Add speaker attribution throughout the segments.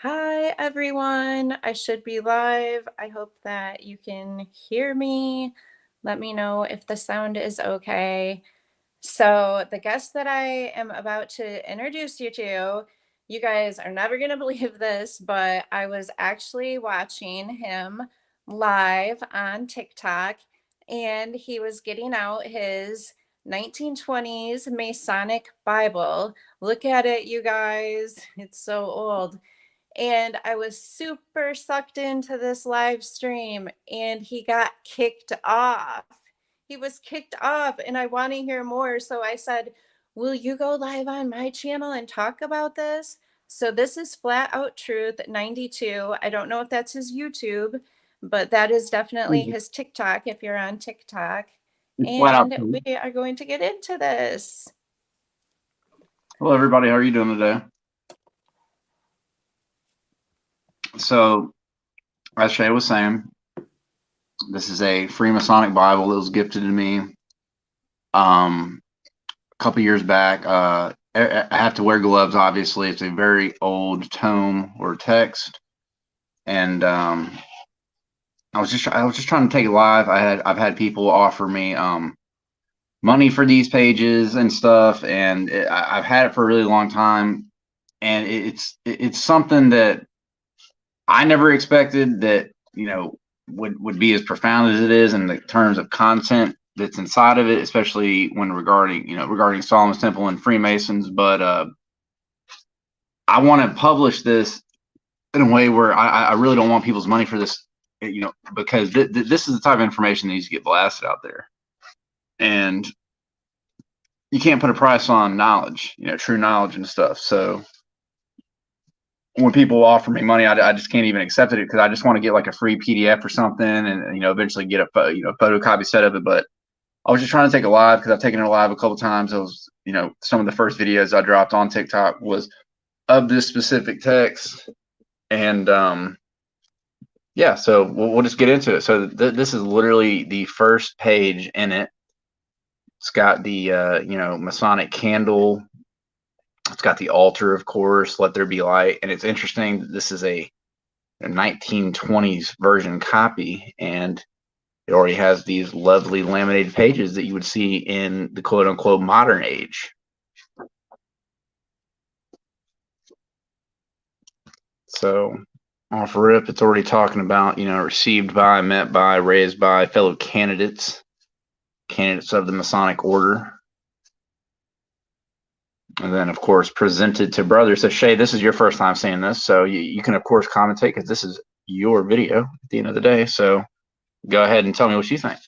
Speaker 1: Hi, everyone. I should be live. I hope that you can hear me. Let me know if the sound is okay. So, the guest that I am about to introduce you to, you guys are never going to believe this, but I was actually watching him live on TikTok, and he was getting out his 1920s Masonic Bible. Look at it, you guys. It's so old. And I was super sucked into this live stream, and he got kicked off. He was kicked off, and I want to hear more. So I said, will you go live on my channel and talk about this? So this is Flat Out Truth 92. I don't know if that's his YouTube, but that is definitely his TikTok if you're on TikTok.
Speaker 2: Flat out.
Speaker 1: And we are going to get into this.
Speaker 2: Hello, everybody. How are you doing today? So, as Shay was saying, this is a free Masonic Bible that was gifted to me a couple years back. I have to wear gloves, obviously. It's a very old tome or text, and I was just trying to take it live. I've had people offer me money for these pages and stuff, and I've had it for a really long time, and it's something that I never expected that, would be as profound as it is in the terms of content that's inside of it, especially when regarding Solomon's Temple and Freemasons. But I want to publish this in a way where I really don't want people's money for this, because this is the type of information that needs to get blasted out there. And you can't put a price on knowledge, true knowledge and stuff. So when people offer me money, I just can't even accept it because I just want to get like a free PDF or something, and eventually get a photocopy set of it. But I was just trying to take it live because I've taken it live a couple times. It was some of the first videos I dropped on TikTok was of this specific text, and yeah, so we'll just get into it. So this is literally the first page in it. It's got the Masonic candle. It's got the altar, of course, let there be light. And it's interesting, this is a 1920s version copy, and it already has these lovely laminated pages that you would see in the quote unquote modern age. So off rip, it's already talking about, received by, met by, raised by fellow candidates of the Masonic order. And then, of course, presented to brothers. So, Shay, this is your first time seeing this, so you can, of course, commentate because this is your video at the end of the day. So go ahead and tell me what you think.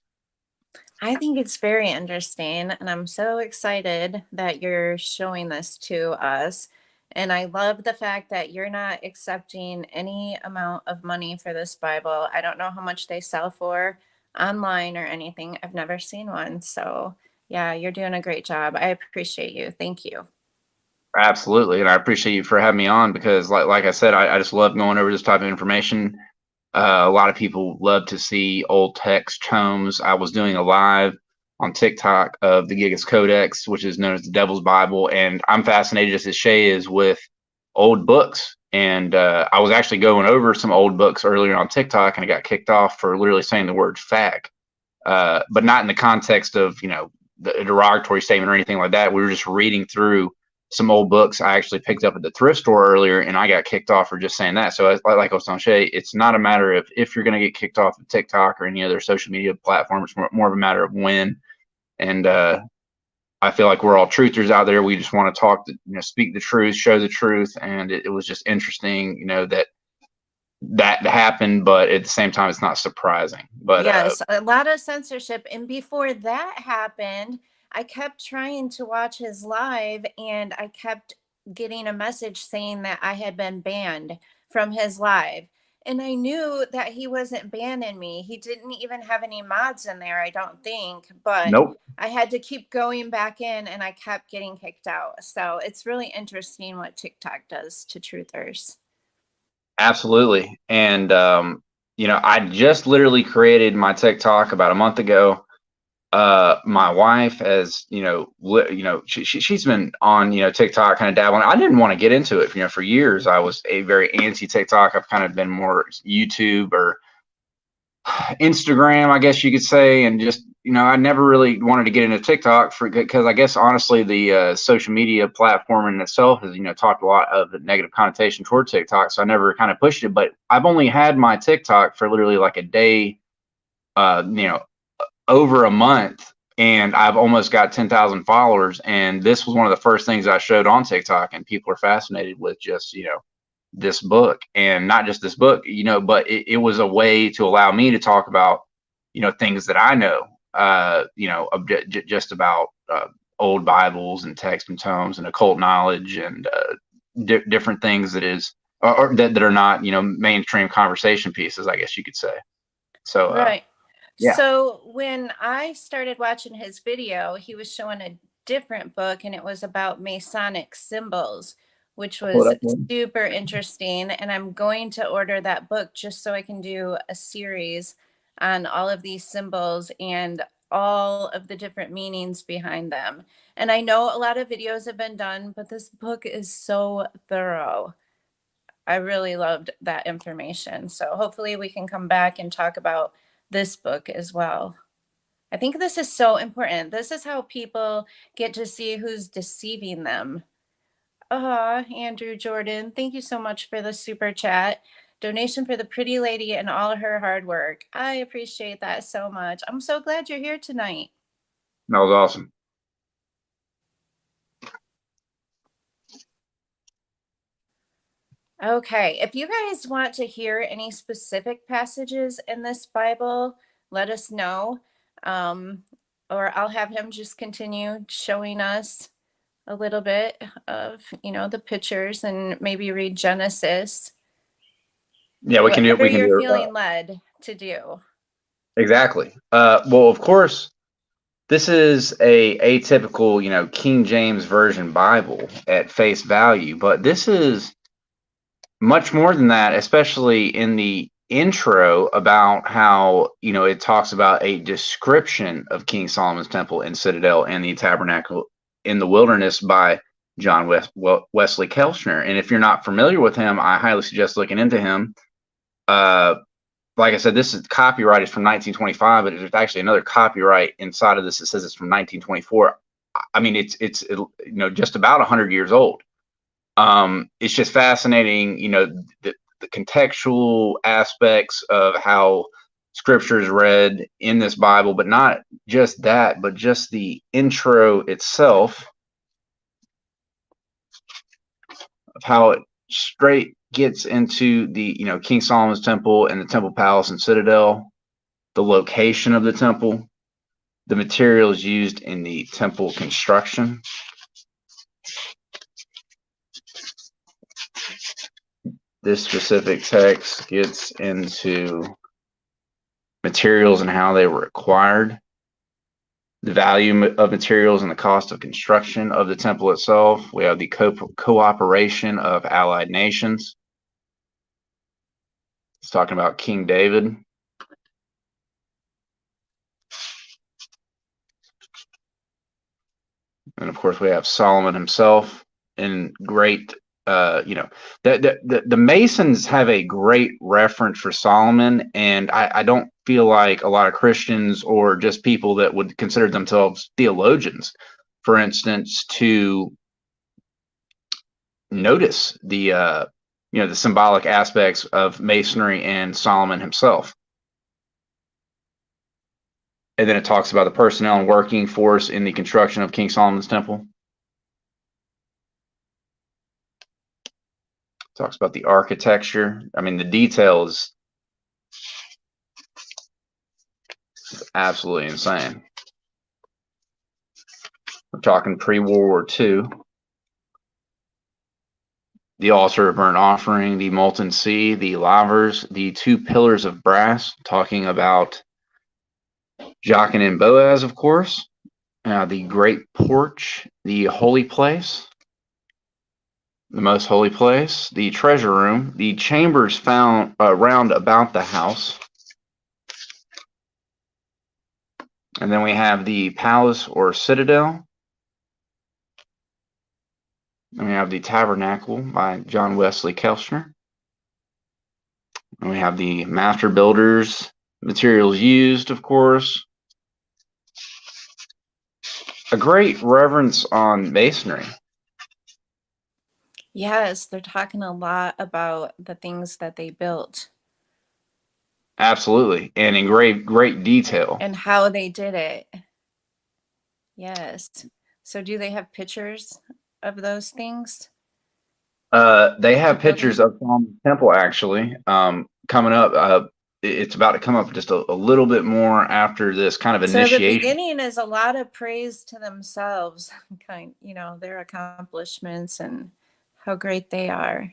Speaker 1: I think it's very interesting, and I'm so excited that you're showing this to us. And I love the fact that you're not accepting any amount of money for this Bible. I don't know how much they sell for online or anything. I've never seen one. So, yeah, you're doing a great job. I appreciate you. Thank you.
Speaker 2: Absolutely, and I appreciate you for having me on because, like I said, I just love going over this type of information. A lot of people love to see old text tomes. I was doing a live on TikTok of the Gigas Codex, which is known as the Devil's Bible, and I'm fascinated, just as Shay is, with old books. And I was actually going over some old books earlier on TikTok, and I got kicked off for literally saying the word "fag," but not in the context of the derogatory statement or anything like that. We were just reading through some old books I actually picked up at the thrift store earlier, and I got kicked off for just saying that. So like I was telling Shay, it's not a matter of if you're going to get kicked off of TikTok or any other social media platform. It's more of a matter of when. And I feel like we're all truthers out there. We just want to talk, speak the truth, show the truth. And it was just interesting, that happened, but at the same time, it's not surprising. But
Speaker 1: yes, a lot of censorship. And before that happened, I kept trying to watch his live, and I kept getting a message saying that I had been banned from his live. And I knew that he wasn't banning me. He didn't even have any mods in there, I don't think. But
Speaker 2: nope.
Speaker 1: I had to keep going back in, and I kept getting kicked out. So it's really interesting what TikTok does to truthers.
Speaker 2: Absolutely. And I just literally created my TikTok about a month ago. My wife has, she's been on, TikTok, kind of dabbling. I didn't want to get into it, for years. I was a very anti TikTok. I've kind of been more YouTube or Instagram, I guess you could say, and just, I never really wanted to get into TikTok because I guess honestly the social media platform in itself has, talked a lot of the negative connotation toward TikTok, so I never kind of pushed it. But I've only had my TikTok for literally like a day, over a month, and I've almost got 10,000 followers. And this was one of the first things I showed on TikTok, and people are fascinated with just, this book, and not just this book, but it was a way to allow me to talk about, things that I know, just about old Bibles and text and tomes and occult knowledge and different things that are not, mainstream conversation pieces, I guess you could say. So,
Speaker 1: right.
Speaker 2: yeah.
Speaker 1: So when I started watching his video, he was showing a different book, and it was about Masonic symbols, which was super interesting. And I'm going to order that book just so I can do a series on all of these symbols and all of the different meanings behind them. And I know a lot of videos have been done, but this book is so thorough. I really loved that information. So hopefully we can come back and talk about this book as well. I think this is so important. This is how people get to see who's deceiving them. Andrew Jordan, thank you so much for the super chat. Donation for the pretty lady and all her hard work. I appreciate that so much. I'm so glad you're here tonight.
Speaker 2: That was awesome.
Speaker 1: Okay, if you guys want to hear any specific passages in this Bible, let us know. Or I'll have him just continue showing us a little bit of, the pictures, and maybe read Genesis.
Speaker 2: Yeah, we can do.
Speaker 1: Whatever you're feeling led to do.
Speaker 2: Exactly. Well, of course, this is a atypical, King James Version Bible at face value, but this is much more than that, especially in the intro about how, it talks about a description of King Solomon's temple and Citadel and the tabernacle in the wilderness by John Wesley Kelchner. And if you're not familiar with him, I highly suggest looking into him. Like I said, this is copyrighted from 1925, but there's actually another copyright inside of this that says it's from 1924. I mean, it's just about 100 years old. It's just fascinating, the contextual aspects of how scripture is read in this Bible, but not just that, but just the intro itself of how it straight gets into the, King Solomon's temple and the temple palace and citadel, the location of the temple, the materials used in the temple construction. This specific text gets into materials and how they were acquired, the value of materials and the cost of construction of the temple itself. We have the cooperation of allied nations. It's talking about King David. And of course, we have Solomon himself in great, the Masons have a great reference for Solomon. And I don't feel like a lot of Christians or just people that would consider themselves theologians, for instance, to notice the symbolic aspects of Masonry and Solomon himself. And then it talks about the personnel and working force in the construction of King Solomon's temple. It talks about the architecture. I mean, the detail is absolutely insane. We're talking pre-World War II. The altar of burnt offering, the molten sea, the lavers, the two pillars of brass, talking about Jachin and Boaz, of course, the great porch, the holy place, the most holy place, the treasure room, the chambers found round about the house, And then we have the Palace or Citadel. And we have the Tabernacle by John Wesley Kelchner. And we have the Master Builders, materials used, of course. A great reverence on masonry.
Speaker 1: Yes, they're talking a lot about the things that they built.
Speaker 2: Absolutely. And in great detail.
Speaker 1: And how they did it. Yes. So do they have pictures of those things?
Speaker 2: They have
Speaker 1: The
Speaker 2: pictures
Speaker 1: building?
Speaker 2: of Solomon's Temple, actually, coming up. It's about to come up just a little bit more after this kind of
Speaker 1: So the
Speaker 2: initiation.
Speaker 1: beginning is a lot of praise to themselves, their accomplishments and how great they are.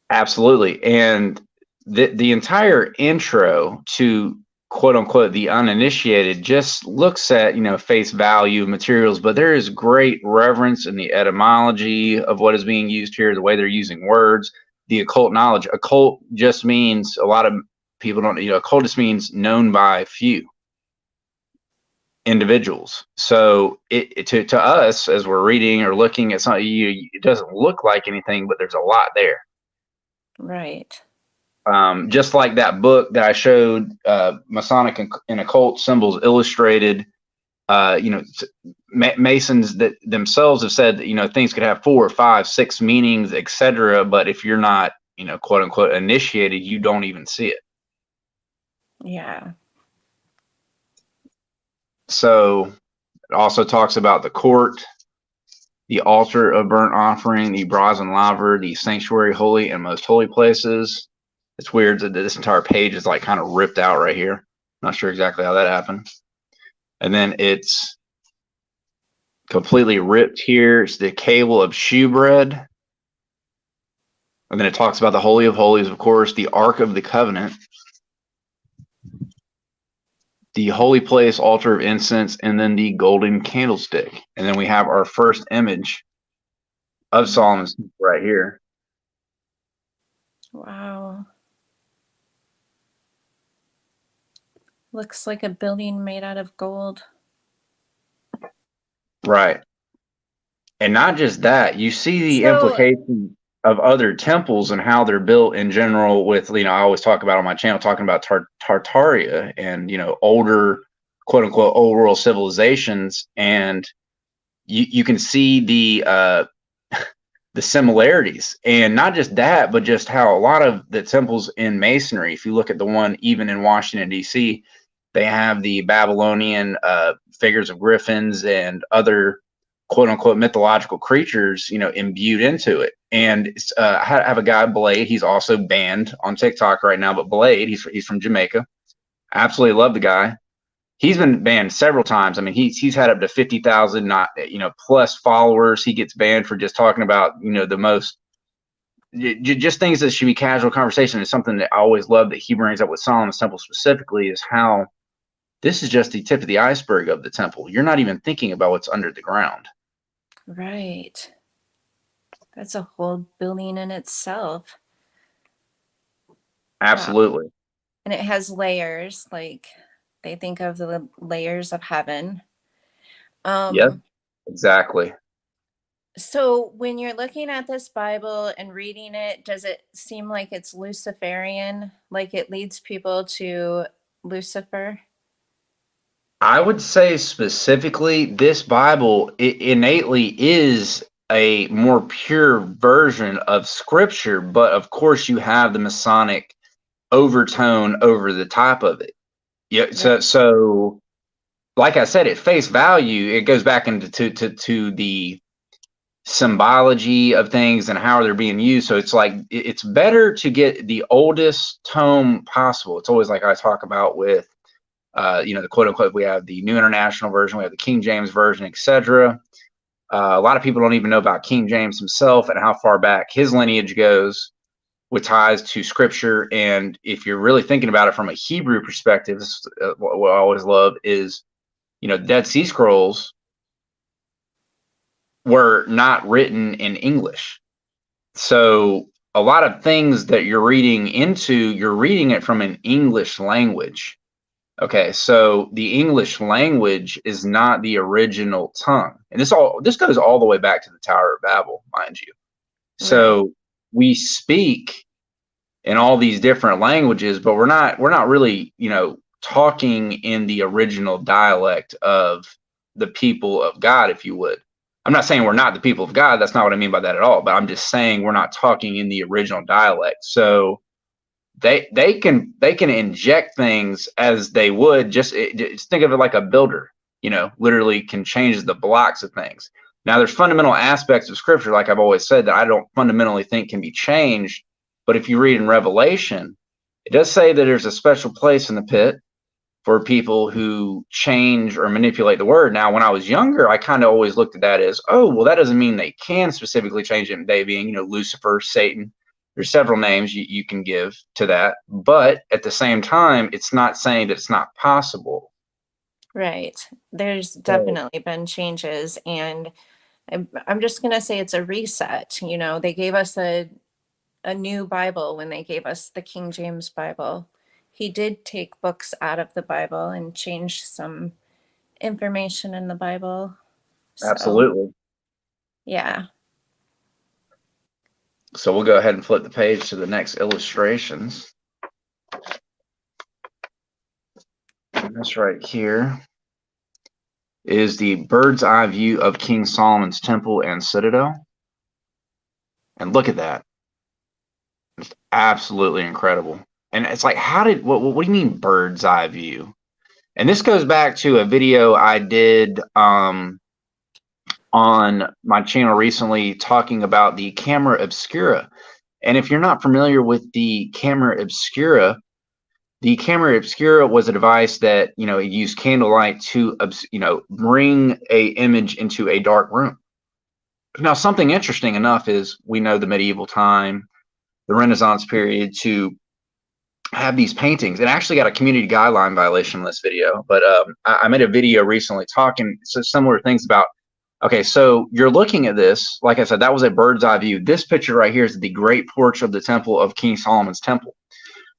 Speaker 2: Absolutely. And the entire intro to quote unquote the uninitiated just looks at, face value materials, but there is great reverence in the etymology of what is being used here, the way they're using words, the occult knowledge. Occult just means, a lot of people don't, occult just means known by few individuals. So to us, as we're reading or looking at something, it doesn't look like anything, but there's a lot there.
Speaker 1: Right.
Speaker 2: Just like that book that I showed, Masonic and Occult Symbols Illustrated. Masons that themselves have said that, things could have 4, 5, 6 meanings, etc. But if you're not, quote unquote, initiated, you don't even see it.
Speaker 1: Yeah.
Speaker 2: So it also talks about the court, the altar of burnt offering, the brazen laver, the sanctuary, holy and most holy places. It's weird that this entire page is like kind of ripped out right here. Not sure exactly how that happened. And then it's completely ripped here. It's the cable of shewbread. And then it talks about the Holy of Holies, of course, the Ark of the Covenant, the holy place, altar of incense, and then the golden candlestick. And then we have our first image of Solomon's right here.
Speaker 1: Wow. Looks like a building made out of gold.
Speaker 2: Right. And not just that, you see the
Speaker 1: So,
Speaker 2: implication of other temples and how they're built in general with, I always talk about on my channel, talking about Tartaria and, older, quote unquote, old world civilizations. And you can see the similarities, and not just that, but just how a lot of the temples in masonry, if you look at the one even in Washington, D.C., they have the Babylonian figures of griffins and other quote unquote mythological creatures, imbued into it. And I have a guy, Blade. He's also banned on TikTok right now, but Blade, he's from Jamaica. Absolutely love the guy. He's been banned several times. I mean, he's had up to 50,000 not plus followers. He gets banned for just talking about the most just things that should be casual conversation. Is something that I always love that he brings up with Solomon's Temple specifically, is how this is just the tip of the iceberg of the temple. You're not even thinking about what's under the ground.
Speaker 1: right. That's a whole building in itself.
Speaker 2: Absolutely.
Speaker 1: Wow. And it has layers, like they think of the layers of heaven.
Speaker 2: Yep, exactly.
Speaker 1: So when you're looking at this Bible and reading it, does it seem like it's Luciferian? Like it leads people to Lucifer?
Speaker 2: I would say specifically this Bible, it innately is a more pure version of scripture, but of course you have the Masonic overtone over the top of it. Yeah.
Speaker 1: Right.
Speaker 2: So like I said, at face value, it goes back into to the symbology of things and how they're being used. So it's like, it's better to get the oldest tome possible. It's always like I talk about with the quote unquote, we have the New International Version, we have the King James Version, etc. A lot of people don't even know about King James himself and how far back his lineage goes with ties to scripture. And if you're really thinking about it from a Hebrew perspective, what I always love is, Dead Sea Scrolls were not written in English. So a lot of things that you're reading into, you're reading it from an English language. Okay, so the English language is not the original tongue. And this goes all the way back to the Tower of Babel, mind you.
Speaker 1: Right.
Speaker 2: So we speak in all these different languages, but we're not really, talking in the original dialect of the people of God, if you would. I'm not saying we're not the people of God. That's not what I mean by that at all. But I'm just saying we're not talking in the original dialect. So they can inject things as they would. Just think of it like a builder. Literally can change the blocks of things. Now, there's fundamental aspects of Scripture, like I've always said, that I don't fundamentally think can be changed. But if you read in Revelation, it does say that there's a special place in the pit for people who change or manipulate the word. Now, when I was younger, I kind of always looked at that as, oh, well, that doesn't mean they can specifically change it. They being, Lucifer, Satan. There's several names you can give to that. But at the same time, it's not saying that it's not possible.
Speaker 1: Right. There's
Speaker 2: So,
Speaker 1: definitely been changes, and I'm just going to say it's a reset. They gave us a new Bible when they gave us the King James Bible. He did take books out of the Bible and change some information in the Bible. So,
Speaker 2: absolutely.
Speaker 1: yeah.
Speaker 2: So we'll go ahead and flip the page to the next illustrations. And this right here is the bird's eye view of King Solomon's temple and citadel. And look at that. It's absolutely incredible. And it's like, what do you mean bird's eye view? And this goes back to a video I did on my channel recently talking about the camera obscura. And if you're not familiar with the camera obscura was a device that, it used candlelight to, bring a image into a dark room. Now, something interesting enough is we know the medieval time, the Renaissance period, to have these paintings. It actually got a community guideline violation in this video, but I made a video recently talking similar things about, okay, so you're looking at this, like I said, that was a bird's eye view. This picture right here is the great porch of the temple of King Solomon's temple.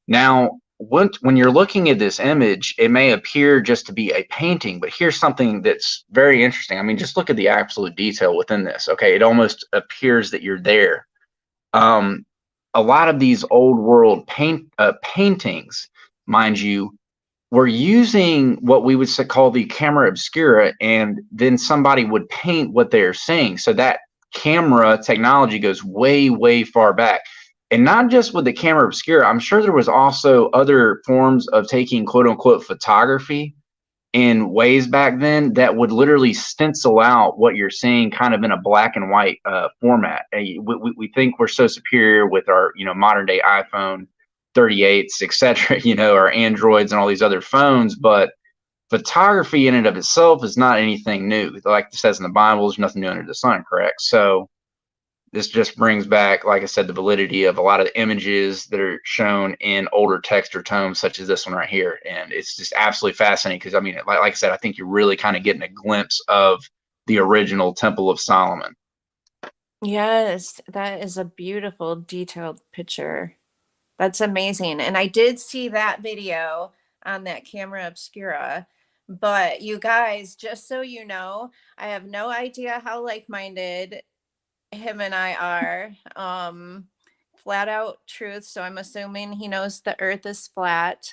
Speaker 2: Now, when you're looking at this image, it may appear just to be a painting, but here's something that's very interesting. I mean, just look at the absolute detail within this. Okay, it almost appears that you're there. A lot of these old world paintings, mind you, were using what we would call the camera obscura, and then somebody would paint what they're seeing. So that camera technology goes way, way far back. And not just with the camera obscura, I'm sure there was also other forms of taking quote unquote photography in ways back then that would literally stencil out what you're seeing kind of in a black and white format. We think we're so superior with our, modern day iPhone 38s, etc., our Androids and all these other phones, but photography in and of itself is not anything new. Like it says in the Bible, there's nothing new under the sun, correct? So this just brings back, like I said, the validity of a lot of the images that are shown in older text or tomes, such as this one right here. And it's just absolutely fascinating because, I mean, like I said, I think you're really kind of getting a glimpse of the original Temple of Solomon.
Speaker 1: Yes, that is a beautiful, detailed picture. That's amazing. And I did see that video on that camera obscura. But you guys, just so you know, I have no idea how like-minded him and I are. Flat out truth. So I'm assuming he knows the earth is flat.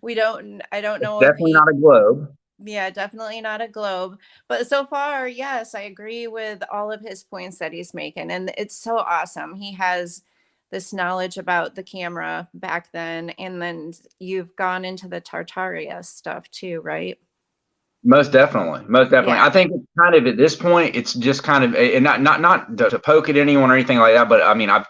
Speaker 1: I don't
Speaker 2: It's
Speaker 1: know if
Speaker 2: definitely
Speaker 1: he,
Speaker 2: not a globe.
Speaker 1: yeah, definitely not a globe. But so far, yes, I agree with all of his points that he's making. And it's so awesome. He has this knowledge about the camera back then. And then you've gone into the Tartaria stuff too, right?
Speaker 2: Most definitely, most definitely.
Speaker 1: Yeah.
Speaker 2: I think it's kind of at this point, it's just kind of, and not to poke at anyone or anything like that, but I mean, I've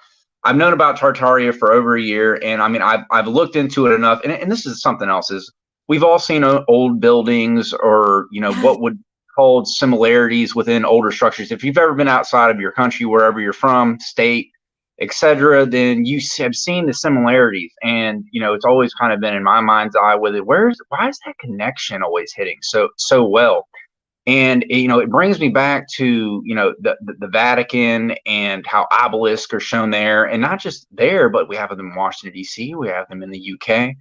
Speaker 2: known about Tartaria for over a year, and I mean, I've looked into it enough, and this is something else is we've all seen old buildings or
Speaker 1: Yes.
Speaker 2: what would called similarities within older structures. If you've ever been outside of your country, wherever you're from, state, etc., then you have seen the similarities, and it's always kind of been in my mind's eye with it. Why is that connection always hitting so well? And it brings me back to the Vatican and how obelisks are shown there, and not just there, but we have them in Washington D.C., we have them in the UK.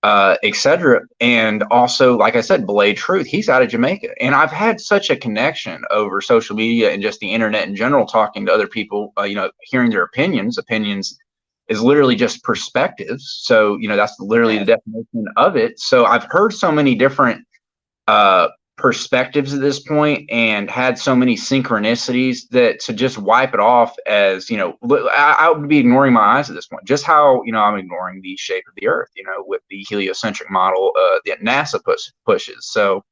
Speaker 2: etc. And also, like I said, Blade Truth, he's out of Jamaica. And I've had such a connection over social media and just the internet in general, talking to other people, hearing their opinions. Opinions is literally just perspectives. So, that's literally the definition of it. So I've heard so many different perspectives at this point, and had so many synchronicities that to just wipe it off as, I would be ignoring my eyes at this point. Just how, I'm ignoring the shape of the earth, with the heliocentric model that NASA pushes. So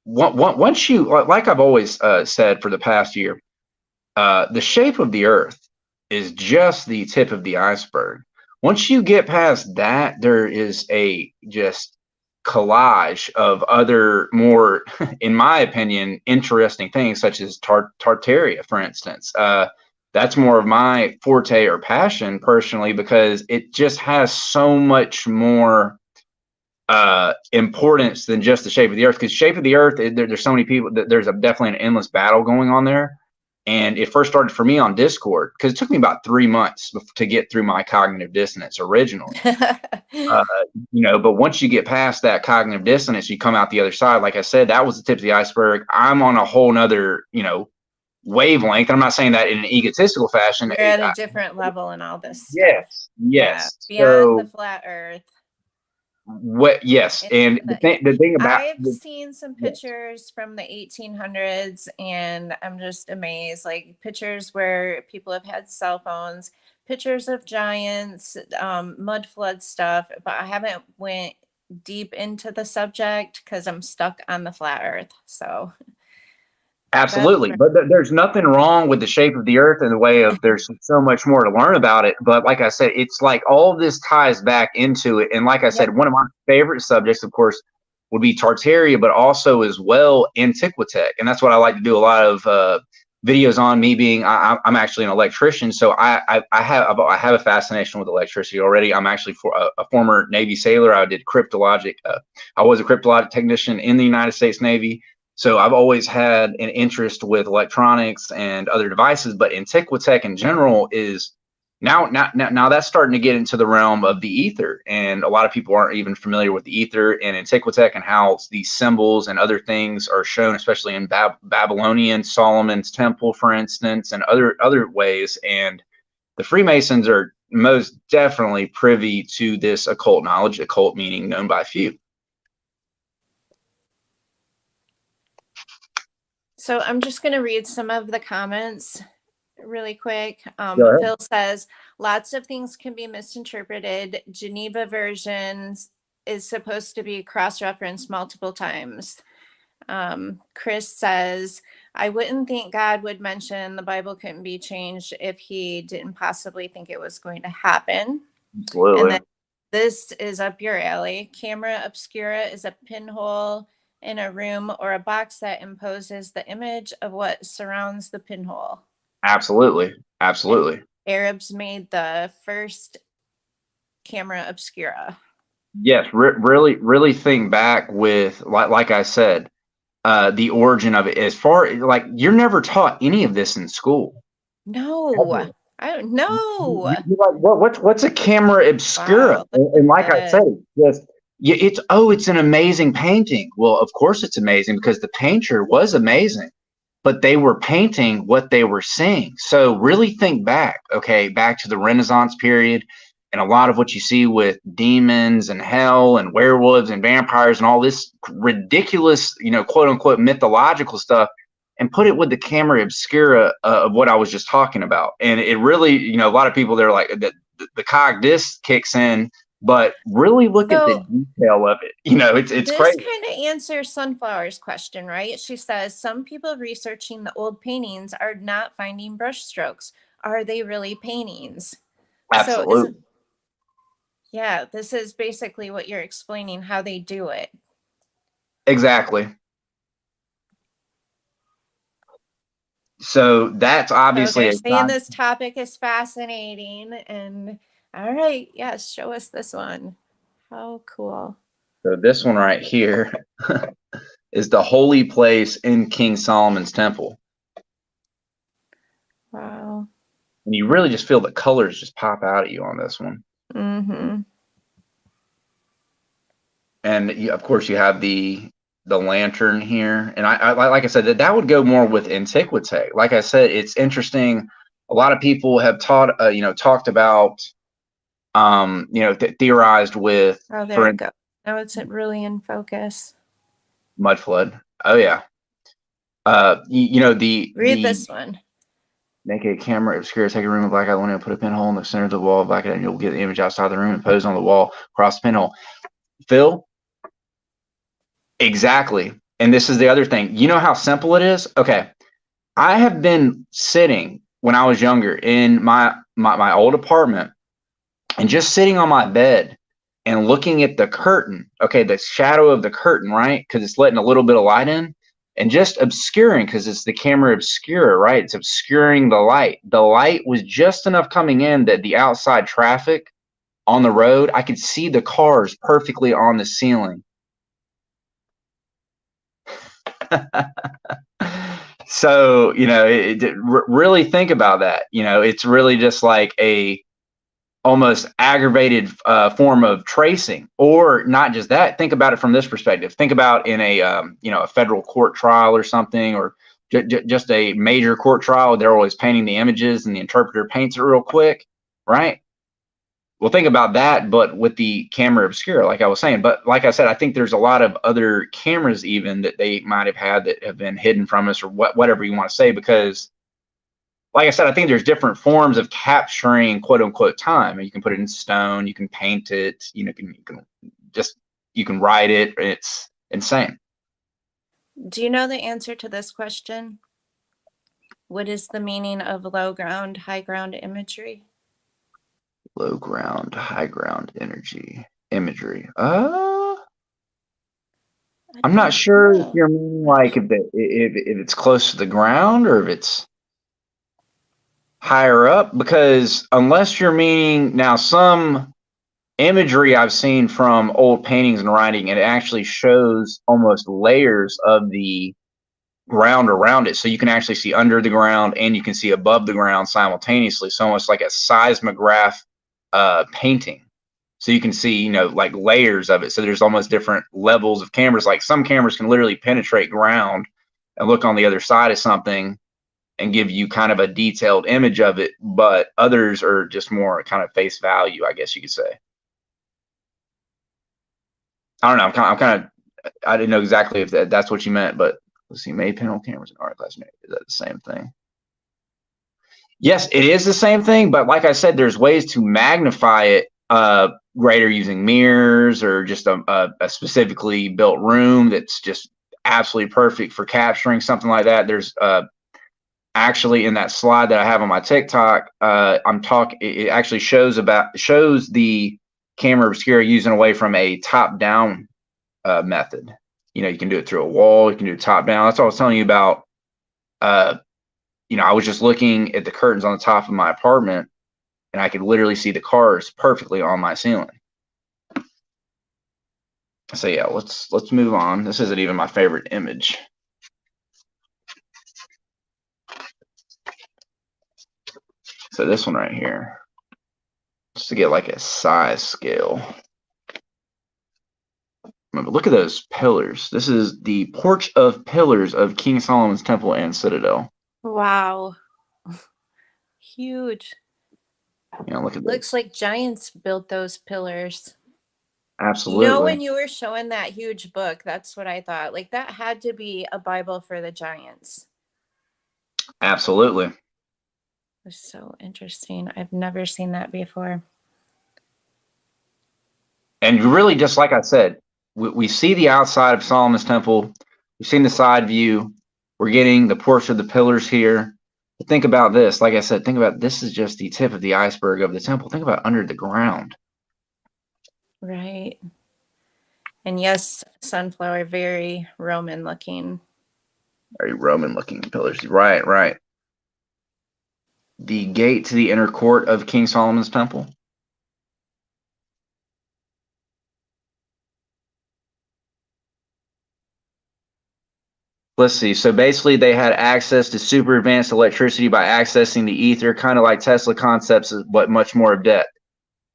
Speaker 2: once you, like I've always said for the past year, the shape of the earth is just the tip of the iceberg. Once you get past that, there is a just collage of other more, in my opinion, interesting things, such as Tartaria, for instance. That's more of my forte or passion personally, because it just has so much more importance than just the shape of the earth. Because shape of the earth, there's so many people, there's definitely an endless battle going on there. And it first started for me on Discord, because it took me about 3 months to get through my cognitive dissonance originally. But once you get past that cognitive dissonance, you come out the other side. Like I said, that was the tip of the iceberg. I'm on a whole nother, wavelength. I'm not saying that in an egotistical fashion.
Speaker 1: You're at a different level in all this stuff.
Speaker 2: Yes.
Speaker 1: Yeah, beyond the flat earth.
Speaker 2: Yes, and the thing about,
Speaker 1: I've seen some pictures from the 1800s, and I'm just amazed. Like pictures where people have had cell phones, pictures of giants, mud flood stuff. But I haven't went deep into the subject because I'm stuck on the flat earth. So
Speaker 2: absolutely, but there's nothing wrong with the shape of the earth in the way of there's so much more to learn about it. But like I said, it's like all this ties back into it. And like I said, one of my favorite subjects, of course, would be Tartaria, but also as well Antiquitech. And that's what I like to do a lot of videos on. Me being, I'm actually an electrician, so I have a fascination with electricity already. I'm actually a former Navy sailor. I did cryptologic. I was a cryptologic technician in the United States Navy. So I've always had an interest with electronics and other devices, but Antiquitech in general is now that's starting to get into the realm of the ether. And a lot of people aren't even familiar with the ether and Antiquitech and how these symbols and other things are shown, especially in Babylonian, Solomon's temple, for instance, and other ways. And the Freemasons are most definitely privy to this occult knowledge, occult meaning known by few.
Speaker 1: So I'm just going to read some of the comments really quick. Phil says, lots of things can be misinterpreted. Geneva versions is supposed to be cross-referenced multiple times. Chris says, I wouldn't think God would mention the Bible couldn't be changed if he didn't possibly think it was going to happen.
Speaker 2: Absolutely.
Speaker 1: And then this is up your alley. Camera obscura is a pinhole in a room or a box that imposes the image of what surrounds the pinhole.
Speaker 2: Absolutely. Absolutely.
Speaker 1: And Arabs made the first camera obscura.
Speaker 2: Yes, really think back with, like I said, the origin of it. As far like, you're never taught any of this in school.
Speaker 1: No, I don't know.
Speaker 2: You're like, what's a camera obscura? Wow, and like I said, it's an amazing painting. Well, of course it's amazing because the painter was amazing, but they were painting what they were seeing. So really think back, back to the Renaissance period, and a lot of what you see with demons and hell and werewolves and vampires and all this ridiculous, quote unquote mythological stuff, and put it with the camera obscura of what I was just talking about. And it really, a lot of people, they're like, the cog disc kicks in, but really look at the detail of it. It's crazy.
Speaker 1: This kind of answers Sunflower's question, right? She says, some people researching the old paintings are not finding brush strokes. Are they really paintings?
Speaker 2: Absolutely.
Speaker 1: So this is basically what you're explaining, how they do it.
Speaker 2: Exactly. So that's obviously
Speaker 1: they're saying this topic is fascinating. And all right, yes, show us this one. How cool.
Speaker 2: So this one right here is the holy place in King Solomon's temple.
Speaker 1: Wow.
Speaker 2: And you really just feel the colors just pop out at you on this one.
Speaker 1: Mm-hmm.
Speaker 2: And of course, you have the lantern here. And I like I said, that would go more with antiquity. Like I said, it's interesting. A lot of people have talked about, theorized with,
Speaker 1: Oh, there
Speaker 2: for
Speaker 1: it goes. Now it's really in focus.
Speaker 2: mud flood. Oh yeah.
Speaker 1: Read this one.
Speaker 2: Make a camera obscure, take a room of blackout window, put a pinhole in the center of the wall, blackout, and you'll get the image outside the room and pose on the wall across the pinhole. Phil, exactly. And this is the other thing. You know how simple it is? Okay. I have been sitting when I was younger in my old apartment and just sitting on my bed and looking at the curtain, okay, the shadow of the curtain, right? Because it's letting a little bit of light in and just obscuring, because it's the camera obscure, right? It's obscuring the light. The light was just enough coming in that the outside traffic on the road, I could see the cars perfectly on the ceiling. So, really think about that. It's really just like a almost aggravated form of tracing. Or not just that, think about it from this perspective. Think about in a federal court trial or something, or just a major court trial. They're always painting the images and the interpreter paints it real quick, right? Well, think about that, but with the camera obscura, like I was saying. But like I said, I think there's a lot of other cameras even that they might have had that have been hidden from us, or whatever you want to say, because like I said, I think there's different forms of capturing quote unquote time. You can put it in stone, you can paint it, you can write it. It's insane.
Speaker 1: Do you know the answer to this question? What is the meaning of low ground, high ground imagery?
Speaker 2: Low ground, high ground imagery. I'm not sure if you're meaning like if it's close to the ground or if it's higher up, because unless you're meaning now some imagery I've seen from old paintings and writing, and it actually shows almost layers of the ground around it. So you can actually see under the ground and you can see above the ground simultaneously. So almost like a seismograph painting. So you can see, like layers of it. So there's almost different levels of cameras. Like some cameras can literally penetrate ground and look on the other side of something and give you kind of a detailed image of it, but others are just more kind of face value, I guess you could say. I don't know. I didn't know exactly if that's what you meant, but let's see. Made pinhole cameras in art class. Is that the same thing? Yes, it is the same thing, but like I said, there's ways to magnify it greater using mirrors, or just a specifically built room that's just absolutely perfect for capturing something like that. There's actually in that slide that I have on my TikTok, it actually shows the camera obscura using away from a top-down method. You can do it through a wall, you can do it top-down. That's what I was telling you about. I was just looking at the curtains on the top of my apartment, and I could literally see the cars perfectly on my ceiling. So yeah, let's move on. This isn't even my favorite image. So this one right here, just to get like a size scale. Remember, look at those pillars. This is the porch of pillars of King Solomon's Temple and Citadel.
Speaker 1: Wow. Huge.
Speaker 2: Look at
Speaker 1: Looks like giants built those pillars.
Speaker 2: Absolutely.
Speaker 1: When you were showing that huge book, that's what I thought. Like, that had to be a Bible for the giants.
Speaker 2: Absolutely.
Speaker 1: It's so interesting. I've never seen that before.
Speaker 2: And really, just like I said, we see the outside of Solomon's Temple. We've seen the side view. We're getting the porch of the pillars here. But think about this. Like I said, think about this is just the tip of the iceberg of the temple. Think about under the ground.
Speaker 1: Right. And yes, sunflower, very Roman looking.
Speaker 2: Very Roman looking pillars. Right, right. The gate to the inner court of King Solomon's Temple. Let's see. So basically, they had access to super advanced electricity by accessing the ether, kind of like Tesla concepts, but much more of depth.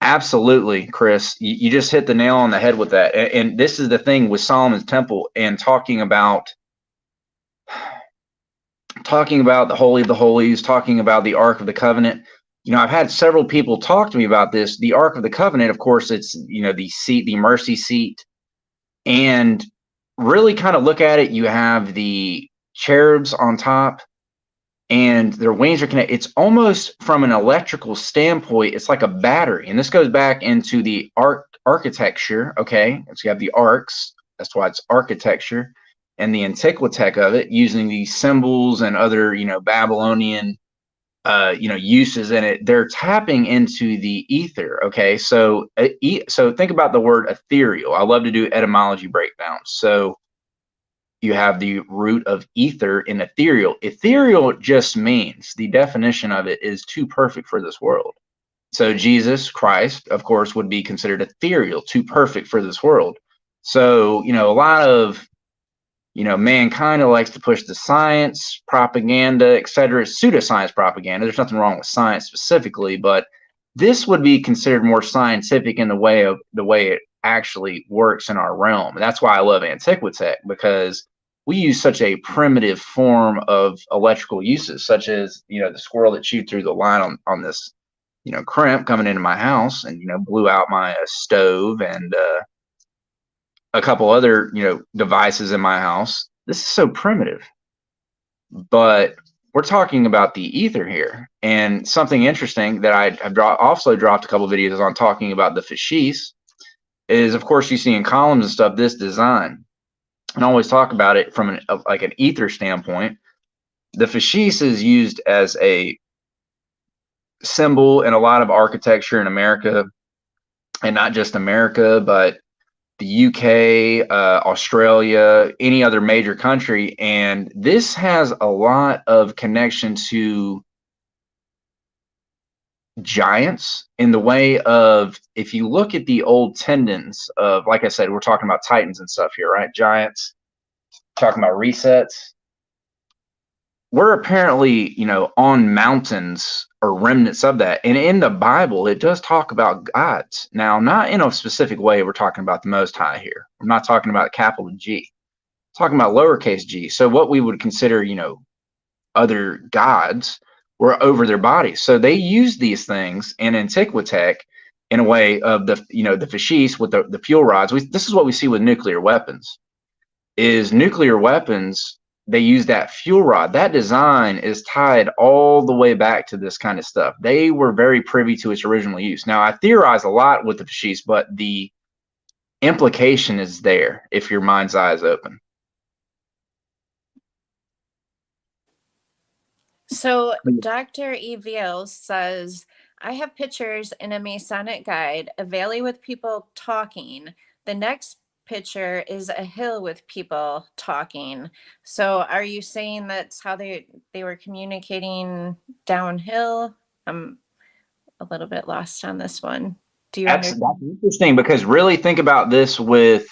Speaker 2: Absolutely, Chris. You just hit the nail on the head with that. And this is the thing with Solomon's temple and talking about the Holy of the Holies, talking about the Ark of the Covenant. I've had several people talk to me about this. The Ark of the Covenant, of course, it's, the seat, the mercy seat. And really kind of look at it, you have the cherubs on top and their wings are connected. It's almost from an electrical standpoint, it's like a battery. And this goes back into the architecture, okay? So you have the arcs, that's why it's architecture, and the antiquitech of it, using these symbols and other, Babylonian, uses in it. They're tapping into the ether, okay? So, so think about the word ethereal. I love to do etymology breakdowns. So you have the root of ether in ethereal. Ethereal just means, the definition of it is too perfect for this world. So Jesus Christ, of course, would be considered ethereal, too perfect for this world. So, a lot of, mankind likes to push the science, propaganda, etc., pseudoscience propaganda. There's nothing wrong with science specifically, but this would be considered more scientific in the way it actually works in our realm. And that's why I love Antiquitech, because we use such a primitive form of electrical uses, such as, the squirrel that chewed through the line on this, crimp coming into my house and, blew out my stove and a couple other, devices in my house. This is so primitive, but we're talking about the ether here. And something interesting that I've also dropped a couple of videos on talking about the fascis is, of course, you see in columns and stuff, this design. And I always talk about it from like an ether standpoint. The fascis is used as a symbol in a lot of architecture in America, and not just America, but the UK, Australia, any other major country. And this has a lot of connection to giants in the way of, if you look at the old tendons of, like I said, we're talking about titans and stuff here, right? Giants, talking about resets. We're apparently, on mountains or remnants of that. And in the Bible, it does talk about gods. Now, not in a specific way. We're talking about the Most High here. We're not talking about capital G. We're talking about lowercase g. So what we would consider, other gods were over their bodies. So they use these things in Antiquitech in a way of the, the fascis with the fuel rods. This is what we see with nuclear weapons. Is nuclear weapons, they use that fuel rod. That design is tied all the way back to this kind of stuff. They were very privy to its original use. Now, I theorize a lot with the fascis, but the implication is there if your mind's eye is open.
Speaker 1: So Dr. Eviel says, I have pictures in a Masonic guide, a valley with people talking. The next picture is a hill with people talking. So are you saying that's how they were communicating downhill? I'm a little bit lost on this one. Do you
Speaker 2: That's
Speaker 1: understand?
Speaker 2: interesting, because really think about this with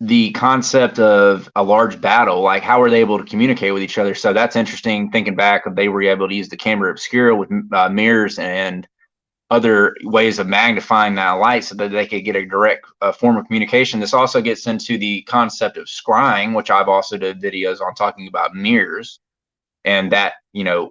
Speaker 2: the concept of a large battle. Like, how were they able to communicate with each other? So that's interesting, thinking back, if they were able to use the camera obscura with mirrors and other ways of magnifying that light so that they could get a direct form of communication. This also gets into the concept of scrying, which I've also did videos on, talking about mirrors and that,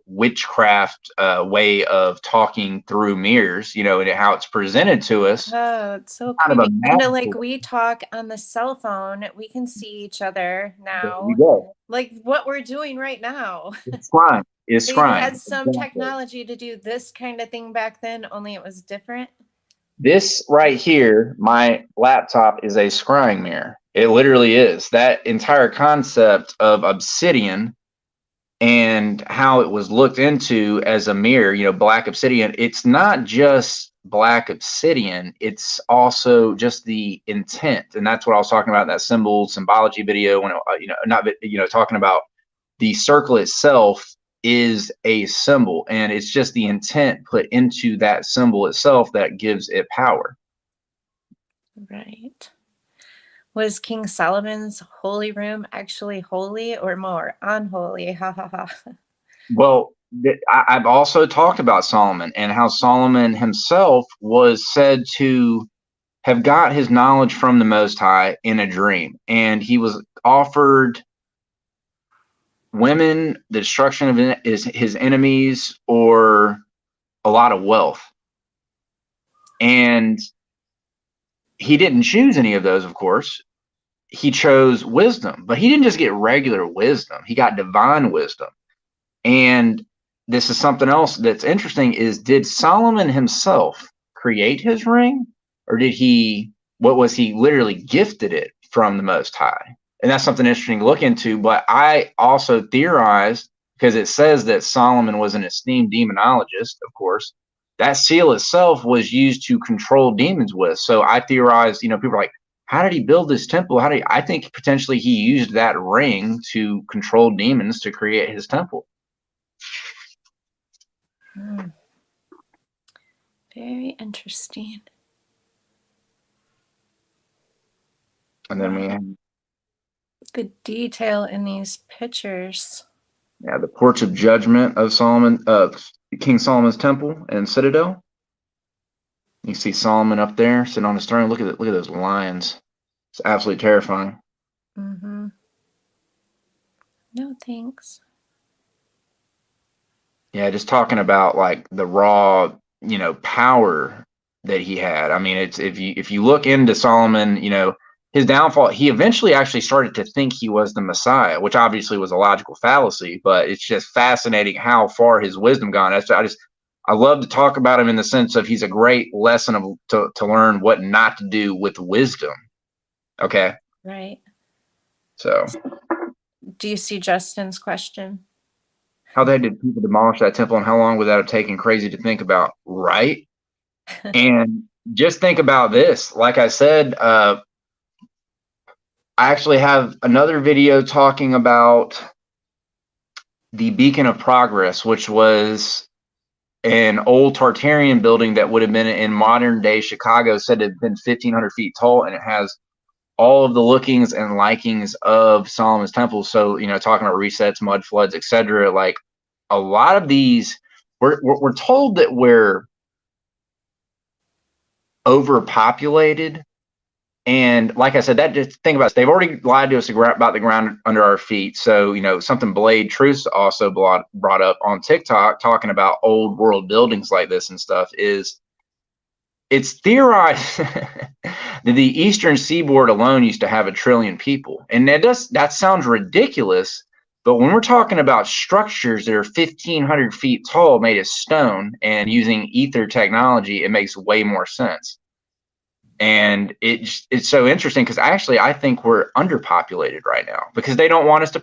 Speaker 2: witchcraft way of talking through mirrors, and how it's presented to us.
Speaker 1: Oh, it's so
Speaker 2: Kind of a
Speaker 1: creepy. Kind of
Speaker 2: magical
Speaker 1: like we talk on the cell phone. We can see each other
Speaker 2: There
Speaker 1: now,
Speaker 2: you go.
Speaker 1: like what we're doing right now.
Speaker 2: It's scrying. It's
Speaker 1: They
Speaker 2: scrying.
Speaker 1: had some technology to do this kind of thing back then, only it was different.
Speaker 2: This right here, my laptop, is a scrying mirror. It literally is. That entire concept of obsidian and how it was looked into as a mirror, black obsidian, it's not just black obsidian, it's also just the intent. And that's what I was talking about in that symbology video, when, not, talking about the circle itself is a symbol, and it's just the intent put into that symbol itself that gives it power.
Speaker 1: Right. Was King Solomon's holy room actually holy or more unholy? Ha ha ha.
Speaker 2: Well, I've also talked about Solomon and how Solomon himself was said to have got his knowledge from the Most High in a dream, and he was offered women, the destruction of his enemies, or a lot of wealth. And he didn't choose any of those, of course. He chose wisdom, but he didn't just get regular wisdom. He got divine wisdom. And this is something else that's interesting is, did Solomon himself create his ring, or what was he literally gifted it from the Most High? And that's something interesting to look into. But I also theorized, because it says that Solomon was an esteemed demonologist, of course, that seal itself was used to control demons with. So I theorized, people are like, how did he build this temple? I think potentially he used that ring to control demons to create his temple.
Speaker 1: Very interesting.
Speaker 2: And then we have
Speaker 1: the detail in these pictures.
Speaker 2: Yeah, the Porch of Judgment of Solomon, King Solomon's temple and Citadel. You see Solomon up there sitting on his throne. Look at those lions. It's absolutely terrifying.
Speaker 1: Mm-hmm. No thanks.
Speaker 2: Yeah, just talking about like the raw, power that he had. I mean, it's if you look into Solomon, his downfall, he eventually actually started to think he was the Messiah, which obviously was a logical fallacy, but it's just fascinating how far his wisdom gone. I love to talk about him in the sense of he's a great lesson to learn what not to do with wisdom. Okay.
Speaker 1: Right.
Speaker 2: So
Speaker 1: do you see Justin's question?
Speaker 2: How the heck did people demolish that temple, and how long without it taking? Crazy to think about, right? And just think about this. Like I said, I actually have another video talking about the Beacon of Progress, which was an old Tartarian building that would have been in modern day Chicago, said to have been 1,500 feet tall, and it has all of the lookings and likings of Solomon's temple. So, talking about resets, mud floods, etc. Like a lot of these, we're told that we're overpopulated. And like I said, that just think about it. They've already lied to us about the ground under our feet. So, something Blade Truth also brought up on TikTok, talking about old world buildings like this and stuff, is it's theorized that the eastern seaboard alone used to have 1 trillion people. And that sounds ridiculous, but when we're talking about structures that are 1,500 feet tall, made of stone and using ether technology, it makes way more sense. And it's so interesting because actually I think we're underpopulated right now because they don't want us to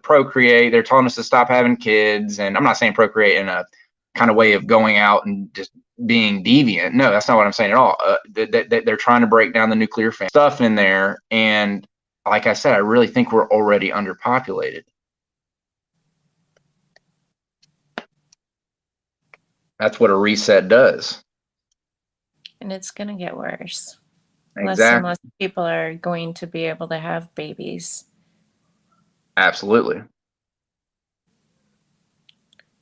Speaker 2: procreate. They're telling us to stop having kids. And I'm not saying procreate in a kind of way of going out and just being deviant. No, that's not what I'm saying at all. They're trying to break down the nuclear family stuff in there. And like I said, I really think we're already underpopulated. That's what a reset does.
Speaker 1: And it's going to get worse.
Speaker 2: Exactly.
Speaker 1: Less and less people are going to be able to have babies.
Speaker 2: Absolutely.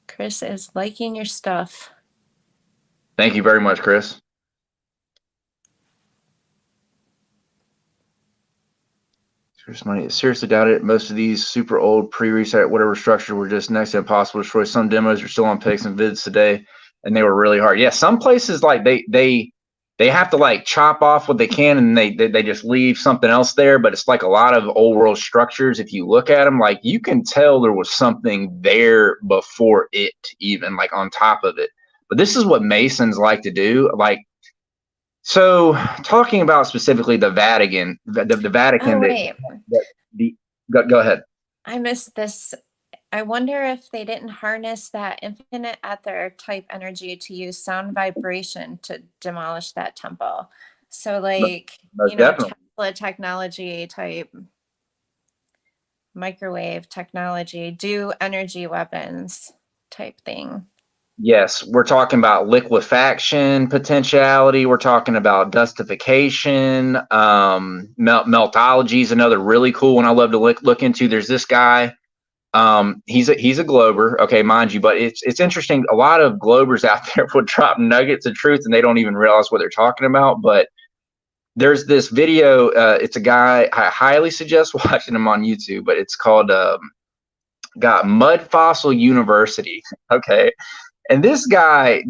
Speaker 1: Chris is liking your stuff.
Speaker 2: Thank you very much, Chris. Seriously doubt it. Most of these super old pre-reset whatever structure were just next to impossible to destroy. Some demos are still on pics and vids today, and they were really hard. Yeah, some places like they have to like chop off what they can, and they just leave something else there. But it's like a lot of old world structures. If you look at them, like you can tell there was something there before it, even like on top of it. But this is what Masons like to do. Like, so talking about specifically the Vatican, the Vatican.
Speaker 1: Oh, wait.
Speaker 2: Go ahead.
Speaker 1: I missed this. I wonder if they didn't harness that infinite ether type energy to use sound vibration to demolish that temple. So like, Tesla technology type, microwave technology, do energy weapons type thing.
Speaker 2: Yes, we're talking about liquefaction potentiality. We're talking about dustification. Meltology is another really cool one I love to look into. There's this guy
Speaker 3: He's a glober, okay, mind you, but it's interesting. A lot of globers out there would drop nuggets of truth and they don't even realize what they're talking about. But there's this video. It's a guy. I highly suggest watching him on YouTube. But it's called got Mud Fossil University. Okay, and this guy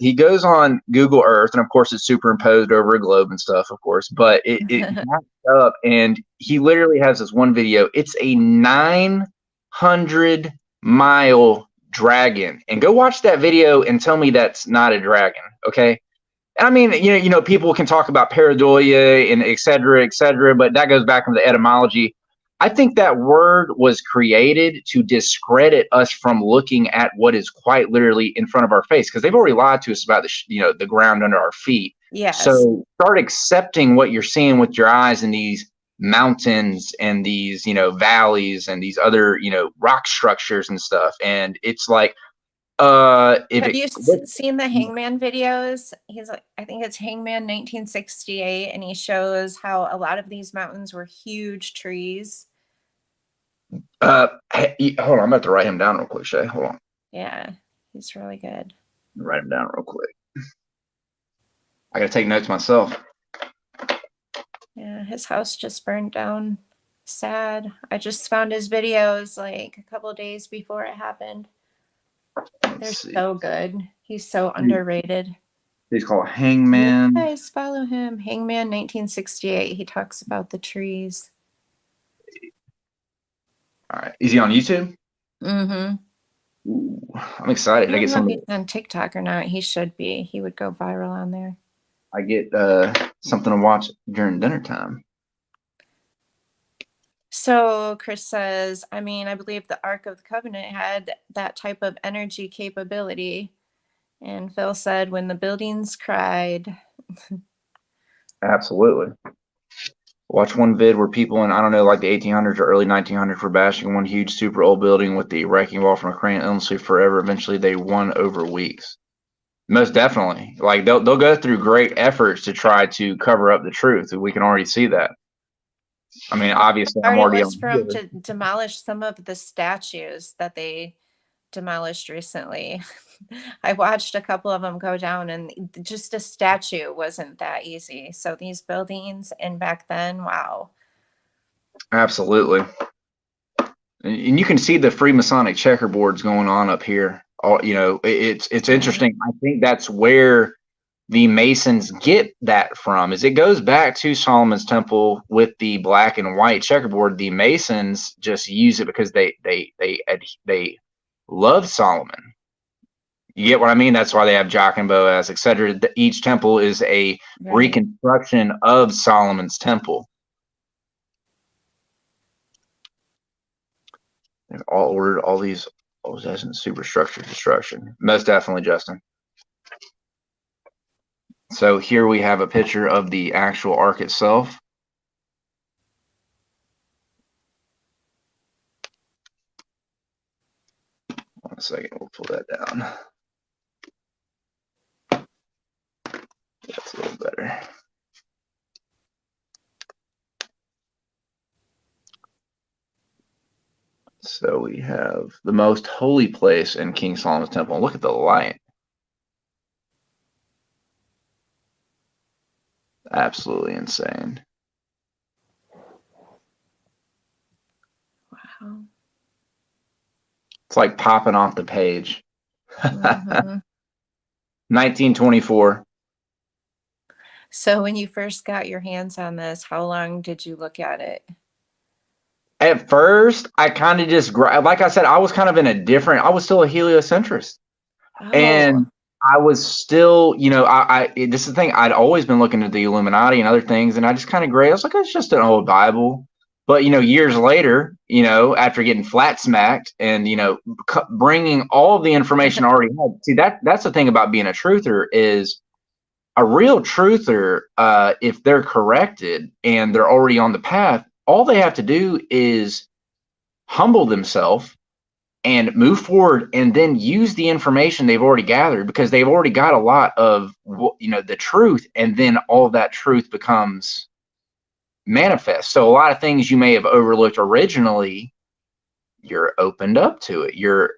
Speaker 3: he goes on Google Earth, and of course it's superimposed over a globe and stuff, of course, but it maps up, and he literally has this one video. It's a 900-mile dragon, and go watch that video and tell me that's not a dragon, okay? And I mean, you know, people can talk about pareidolia and et cetera, but that goes back into the etymology. I think that word was created to discredit us from looking at what is quite literally in front of our face, because they've already lied to us about the ground under our feet.
Speaker 1: Yes.
Speaker 3: So start accepting what you're seeing with your eyes in these mountains and these, valleys and these other, rock structures and stuff. And it's like,
Speaker 1: have you seen the Hangman videos? He's like, I think it's Hangman 1968, and he shows how a lot of these mountains were huge trees.
Speaker 3: Hey, hold on, I'm about to write him down real quick, Shay. Hold on.
Speaker 1: Yeah, he's really good.
Speaker 3: Write him down real quick. I gotta take notes myself.
Speaker 1: Yeah, his house just burned down. Sad. I just found his videos like a couple days before it happened. They're so good. He's so underrated.
Speaker 3: He's called Hangman.
Speaker 1: You guys follow him. Hangman 1968. He talks about the trees.
Speaker 3: All right. Is he on YouTube?
Speaker 1: Mm-hmm.
Speaker 3: Ooh, I'm excited.
Speaker 1: I don't know if he's on TikTok or not. He should be. He would go viral on there.
Speaker 3: I get something to watch during dinner time.
Speaker 1: So Chris says, I believe the Ark of the Covenant had that type of energy capability. And Phil said, when the buildings cried.
Speaker 3: Absolutely. Watch one vid where people in, I don't know, like the 1800s or early 1900s were bashing one huge super old building with the wrecking ball from a crane endlessly forever. Eventually they won over weeks. Most definitely. Like they'll go through great efforts to try to cover up the truth. We can already see that. I mean, obviously, I'm already
Speaker 1: was from to demolish some of the statues that they demolished recently. I watched a couple of them go down, and just a statue wasn't that easy. So these buildings, and back then, wow.
Speaker 3: Absolutely. And you can see the Freemasonic checkerboards going on up here. It's interesting. I think that's where the Masons get that from, is it goes back to Solomon's Temple with the black and white checkerboard. The Masons just use it because they love Solomon. You get what I mean? That's why they have Jock and Boaz, etc. Each temple is a reconstruction of Solomon's Temple. They've all ordered all these superstructure destruction. Most definitely, Justin. So here we have a picture of the actual ark itself. One second, we'll pull that down. That's a little better. So we have the most holy place in King Solomon's Temple. Look at the light. Absolutely insane.
Speaker 1: Wow.
Speaker 3: It's like popping off the page. 1924.
Speaker 1: So when you first got your hands on this, how long did you look at it?
Speaker 3: At first, I kind of just, like I said, I was kind of I was still a heliocentrist.
Speaker 1: Oh.
Speaker 3: And I was still, this is the thing, I'd always been looking at the Illuminati and other things, and I just kind of I was like, it's just an old Bible. But, years later, after getting flat smacked and, bringing all of the information I already had. See, that's the thing about being a truther is a real truther, if they're corrected and they're already on the path, all they have to do is humble themselves and move forward and then use the information they've already gathered, because they've already got a lot of, the truth, and then all of that truth becomes manifest. So a lot of things you may have overlooked originally, you're opened up to it. You're,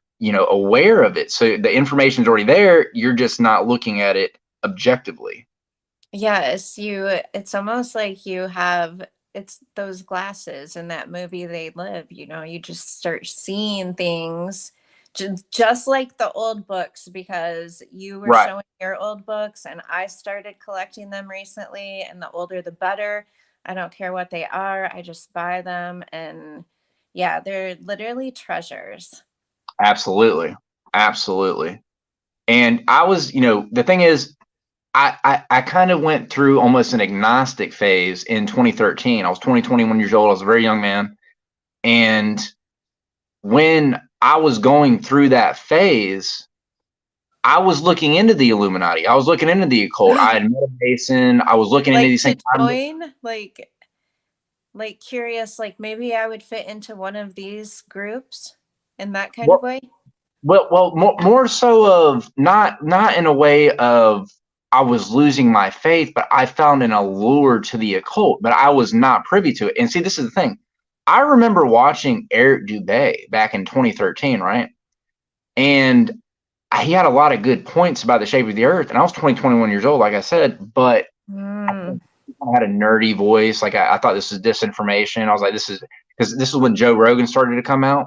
Speaker 3: aware of it. So the information's already there. You're just not looking at it objectively.
Speaker 1: Yes, it's almost like it's those glasses in that movie They Live, you just start seeing things just like the old books, because you were
Speaker 3: Right.
Speaker 1: showing your old books and I started collecting them recently, and the older the better. I don't care what they are, I just buy them, and yeah, they're literally treasures.
Speaker 3: Absolutely. Absolutely. And I was, the thing is, I kind of went through almost an agnostic phase in 2013. I was 21 years old. I was a very young man. And when I was going through that phase, I was looking into the Illuminati. I was looking into the occult. I had met a Mason. I was looking into
Speaker 1: Like
Speaker 3: these
Speaker 1: to
Speaker 3: things.
Speaker 1: join, like curious, like maybe I would fit into one of these groups in that kind of
Speaker 3: Well,
Speaker 1: way.
Speaker 3: more so of not in a way of I was losing my faith, but I found an allure to the occult, but I was not privy to it. And see, this is the thing. I remember watching Eric Dubé back in 2013, right? And he had a lot of good points about the shape of the earth. And I was 21 years old, like I said, but I
Speaker 1: Mm.
Speaker 3: think I had a nerdy voice. Like I thought this was disinformation. I was like, because this is when Joe Rogan started to come out.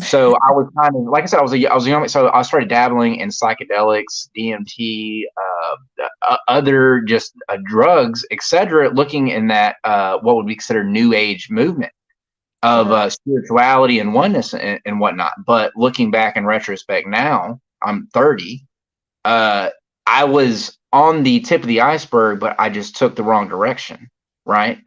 Speaker 3: So I was kind of, like I said, I was young. So I started dabbling in psychedelics, DMT, other just drugs, etc., looking in that what would be considered new age movement of spirituality and oneness and whatnot. But looking back in retrospect now, I'm 30. I was on the tip of the iceberg, but I just took the wrong direction, right?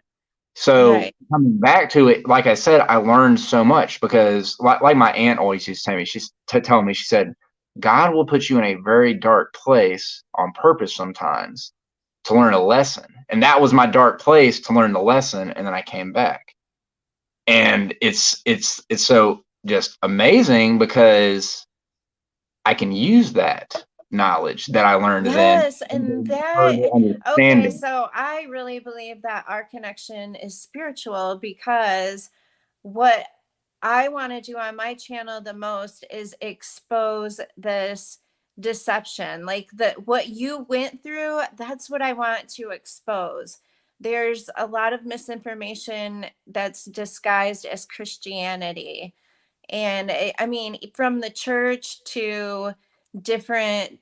Speaker 3: So
Speaker 1: Right.
Speaker 3: coming back to it, like I said, I learned so much because, like my aunt always used to tell me, she's telling me, she said, God will put you in a very dark place on purpose sometimes to learn a lesson. And that was my dark place to learn the lesson. And then I came back. And it's so just amazing because I can use that knowledge that I learned then
Speaker 1: Yes, and
Speaker 3: and further
Speaker 1: okay,
Speaker 3: understanding.
Speaker 1: so I really believe that our connection is spiritual, because what I want to do on my channel the most is expose this deception. Like what you went through, that's what I want to expose. There's a lot of misinformation that's disguised as Christianity. And I mean, from the church to different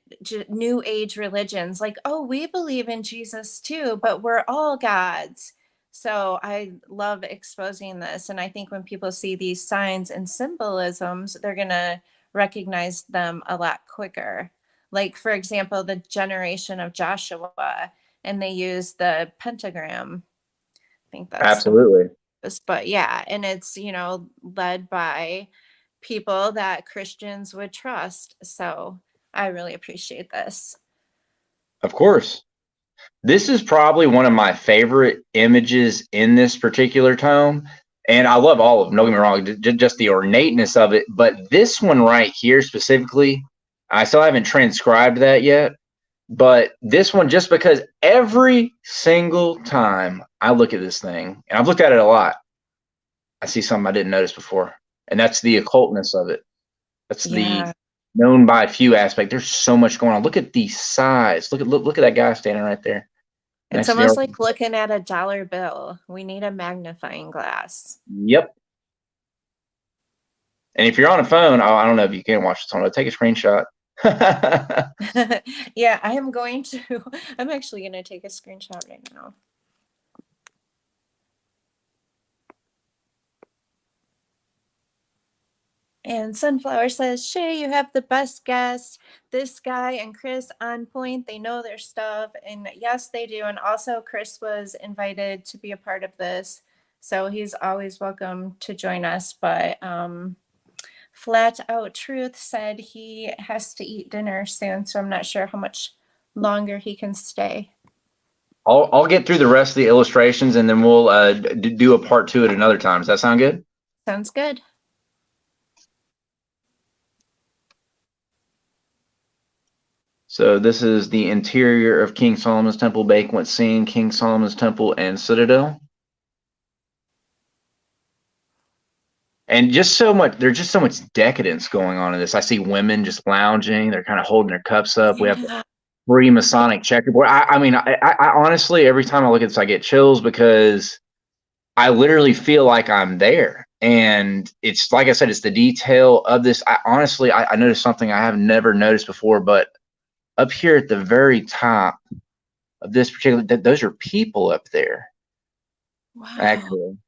Speaker 1: new age religions, like, oh, we believe in Jesus too, but we're all gods. So I love exposing this. And I think when people see these signs and symbolisms, they're going to recognize them a lot quicker. Like, for example, the generation of Joshua, and they use the pentagram. I think that's the
Speaker 3: Absolutely.
Speaker 1: but yeah, and it's, led by people that Christians would trust. So I really appreciate this.
Speaker 3: Of course. This is probably one of my favorite images in this particular tome. And I love all of them, don't get me wrong, just the ornateness of it. But this one right here specifically, I still haven't transcribed that yet. But this one, just because every single time I look at this thing, and I've looked at it a lot, I see something I didn't notice before. And that's the occultness of it. That's the
Speaker 1: Yeah.
Speaker 3: known by few aspect. There's so much going on. Look at the size. Look at that guy standing right there.
Speaker 1: It's
Speaker 3: Next to the
Speaker 1: almost
Speaker 3: ark.
Speaker 1: like looking at a dollar bill. We need a magnifying glass.
Speaker 3: Yep. And if you're on a phone, I don't know if you can watch this on. Take a screenshot.
Speaker 1: Yeah, I'm actually going to take a screenshot right now. And Sunflower says, Shay, you have the best guest. This guy and Chris on point. They know their stuff. And yes, they do. And also, Chris was invited to be a part of this. So he's always welcome to join us. But Flat Out Truth said he has to eat dinner soon. So I'm not sure how much longer he can stay.
Speaker 3: I'll get through the rest of the illustrations and then we'll do a part 2 at another time. Does that sound good?
Speaker 1: Sounds good.
Speaker 3: So this is the interior of King Solomon's Temple banquet scene, King Solomon's Temple and Citadel. And just so much, there's just so much decadence going on in this. I see women just lounging. They're kind of holding their cups up. We have
Speaker 1: Yeah.
Speaker 3: free Masonic checkerboard. I mean, I honestly, every time I look at this, I get chills because I literally feel like I'm there. And it's like I said, it's the detail of this. I honestly, I noticed something I have never noticed before, but up here at the very top of this particular, those are people up there,
Speaker 1: Wow.
Speaker 3: actually,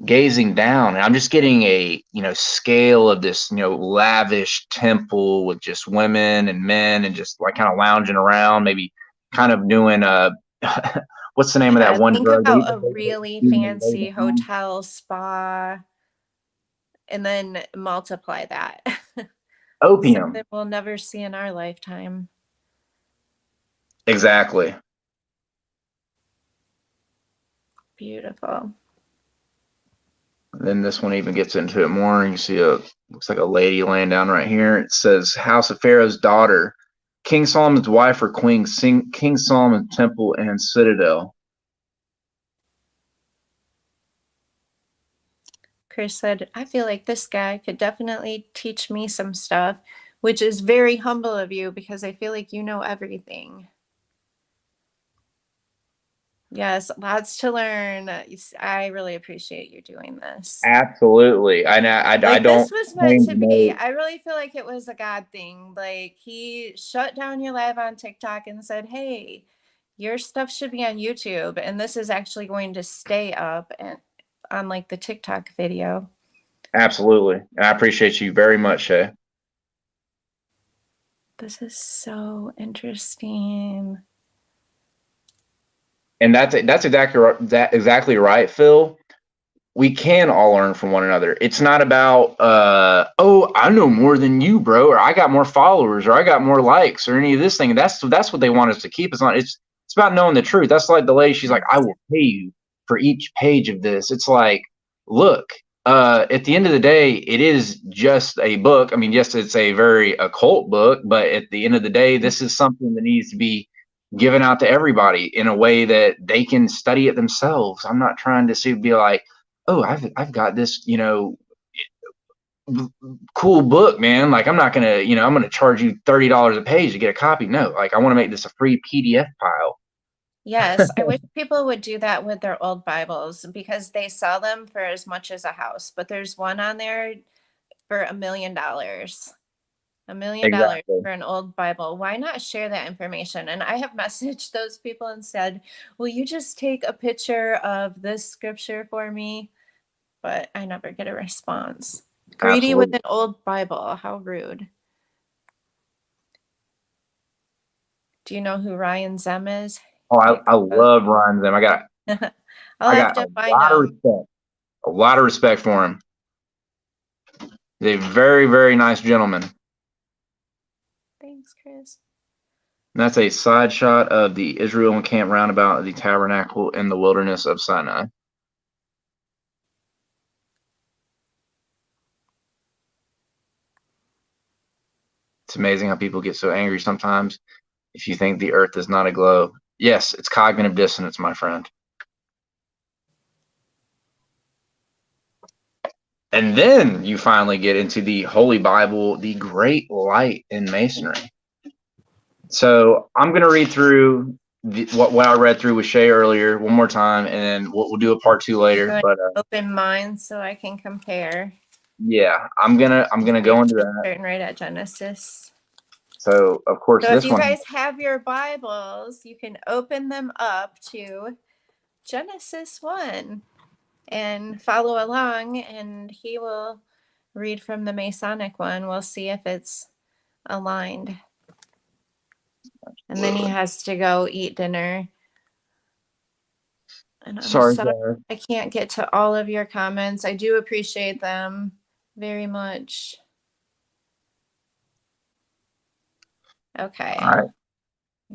Speaker 3: gazing down. And I'm just getting a, scale of this, lavish temple with just women and men and just like kind of lounging around, maybe kind of doing what's the name of that
Speaker 1: Yeah,
Speaker 3: one
Speaker 1: think
Speaker 3: drug?
Speaker 1: about a really fancy
Speaker 3: Opium.
Speaker 1: hotel spa and then multiply that. Something we'll never see in our lifetime.
Speaker 3: Exactly.
Speaker 1: Beautiful.
Speaker 3: Then this one even gets into it more. You see looks like a lady laying down right here. It says House of Pharaoh's daughter, King Solomon's wife or queen, King Solomon's temple and citadel.
Speaker 1: Chris said, I feel like this guy could definitely teach me some stuff, which is very humble of you because I feel like you know everything. Yes, lots to learn. I really appreciate you doing this.
Speaker 3: Absolutely. I
Speaker 1: Like,
Speaker 3: don't
Speaker 1: this was meant
Speaker 3: claim
Speaker 1: to
Speaker 3: to
Speaker 1: be.
Speaker 3: know.
Speaker 1: I really feel like it was a God thing. Like, he shut down your live on TikTok and said, hey, your stuff should be on YouTube. And this is actually going to stay up and on like the TikTok video.
Speaker 3: Absolutely. I appreciate you very much, Shay.
Speaker 1: This is so interesting.
Speaker 3: And that's exactly right, Phil. We can all learn from one another. It's not about oh, I know more than you, bro, or I got more followers, or I got more likes, or any of this thing. That's what they want us to keep us on. It's about knowing the truth. That's like the lady. She's like, I will pay you for each page of this. It's like, look, at the end of the day, it is just a book. I mean, yes, it's a very occult book, but at the end of the day, this is something that needs to be given out to everybody in a way that they can study it themselves. I'm not trying to be like, oh, I've got this, cool book, man. Like, I'm not gonna, I'm gonna charge you $30 a page to get a copy. No, like, I want to make this a free PDF file.
Speaker 1: Yes, I wish people would do that with their old Bibles because they sell them for as much as a house. But there's one on there for $1 million. $1 million
Speaker 3: Exactly.
Speaker 1: for an old Bible. Why not share that information? And I have messaged those people and said, will you just take a picture of this scripture for me? But I never get a response. Greedy
Speaker 3: Absolutely.
Speaker 1: with an old Bible. How rude. Do you know who Ryan Zem is?
Speaker 3: Oh, I love Ryan Zim. I got
Speaker 1: to find him.
Speaker 3: A lot of respect for him. He's a very, very nice gentleman.
Speaker 1: Thanks, Chris.
Speaker 3: And that's a side shot of the Israel encampment roundabout of the tabernacle in the wilderness of Sinai. It's amazing how people get so angry sometimes if you think the earth is not a globe. Yes, it's cognitive dissonance, my friend. And then you finally get into the Holy Bible, the Great Light in Masonry. So I'm going to read through what I read through with Shay earlier one more time, and then we'll do a part 2 later. But
Speaker 1: open mine so I can compare.
Speaker 3: Yeah, I'm gonna go into that.
Speaker 1: Starting right at Genesis.
Speaker 3: So of course,
Speaker 1: so
Speaker 3: this
Speaker 1: if you
Speaker 3: one.
Speaker 1: guys have your Bibles, you can open them up to Genesis 1 and follow along, and he will read from the Masonic one. We'll see if it's aligned. And then he has to go eat dinner. And I'm sorry, I can't get to all of your comments. I do appreciate them very much. Okay.
Speaker 3: All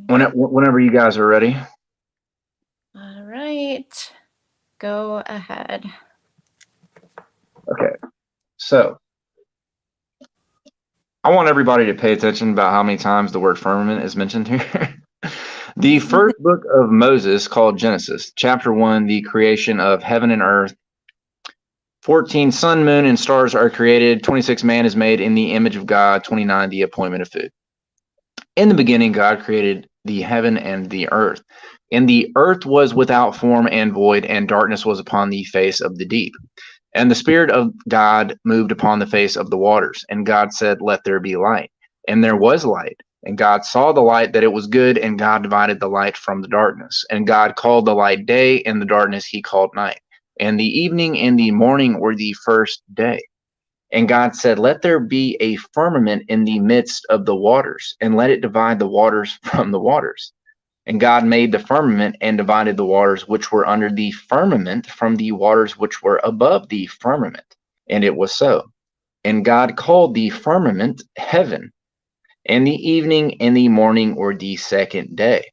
Speaker 3: right. Whenever you guys are ready.
Speaker 1: All right. Go ahead.
Speaker 3: Okay. So I want everybody to pay attention about how many times the word firmament is mentioned here. The first book of Moses, called Genesis, chapter 1, the creation of heaven and earth. 14, sun, moon, and stars are created. 26, man is made in the image of God. 29, the appointment of food. In the beginning, God created the heaven and the earth. And the earth was without form and void, and darkness was upon the face of the deep. And the Spirit of God moved upon the face of the waters. And God said, let there be light. And there was light. And God saw the light that it was good, and God divided the light from the darkness. And God called the light day, and the darkness he called night. And the evening and the morning were the first day. And God said, let there be a firmament in the midst of the waters, and let it divide the waters from the waters. And God made the firmament and divided the waters which were under the firmament from the waters which were above the firmament. And it was so. And God called the firmament heaven. And the evening and the morning were the second day.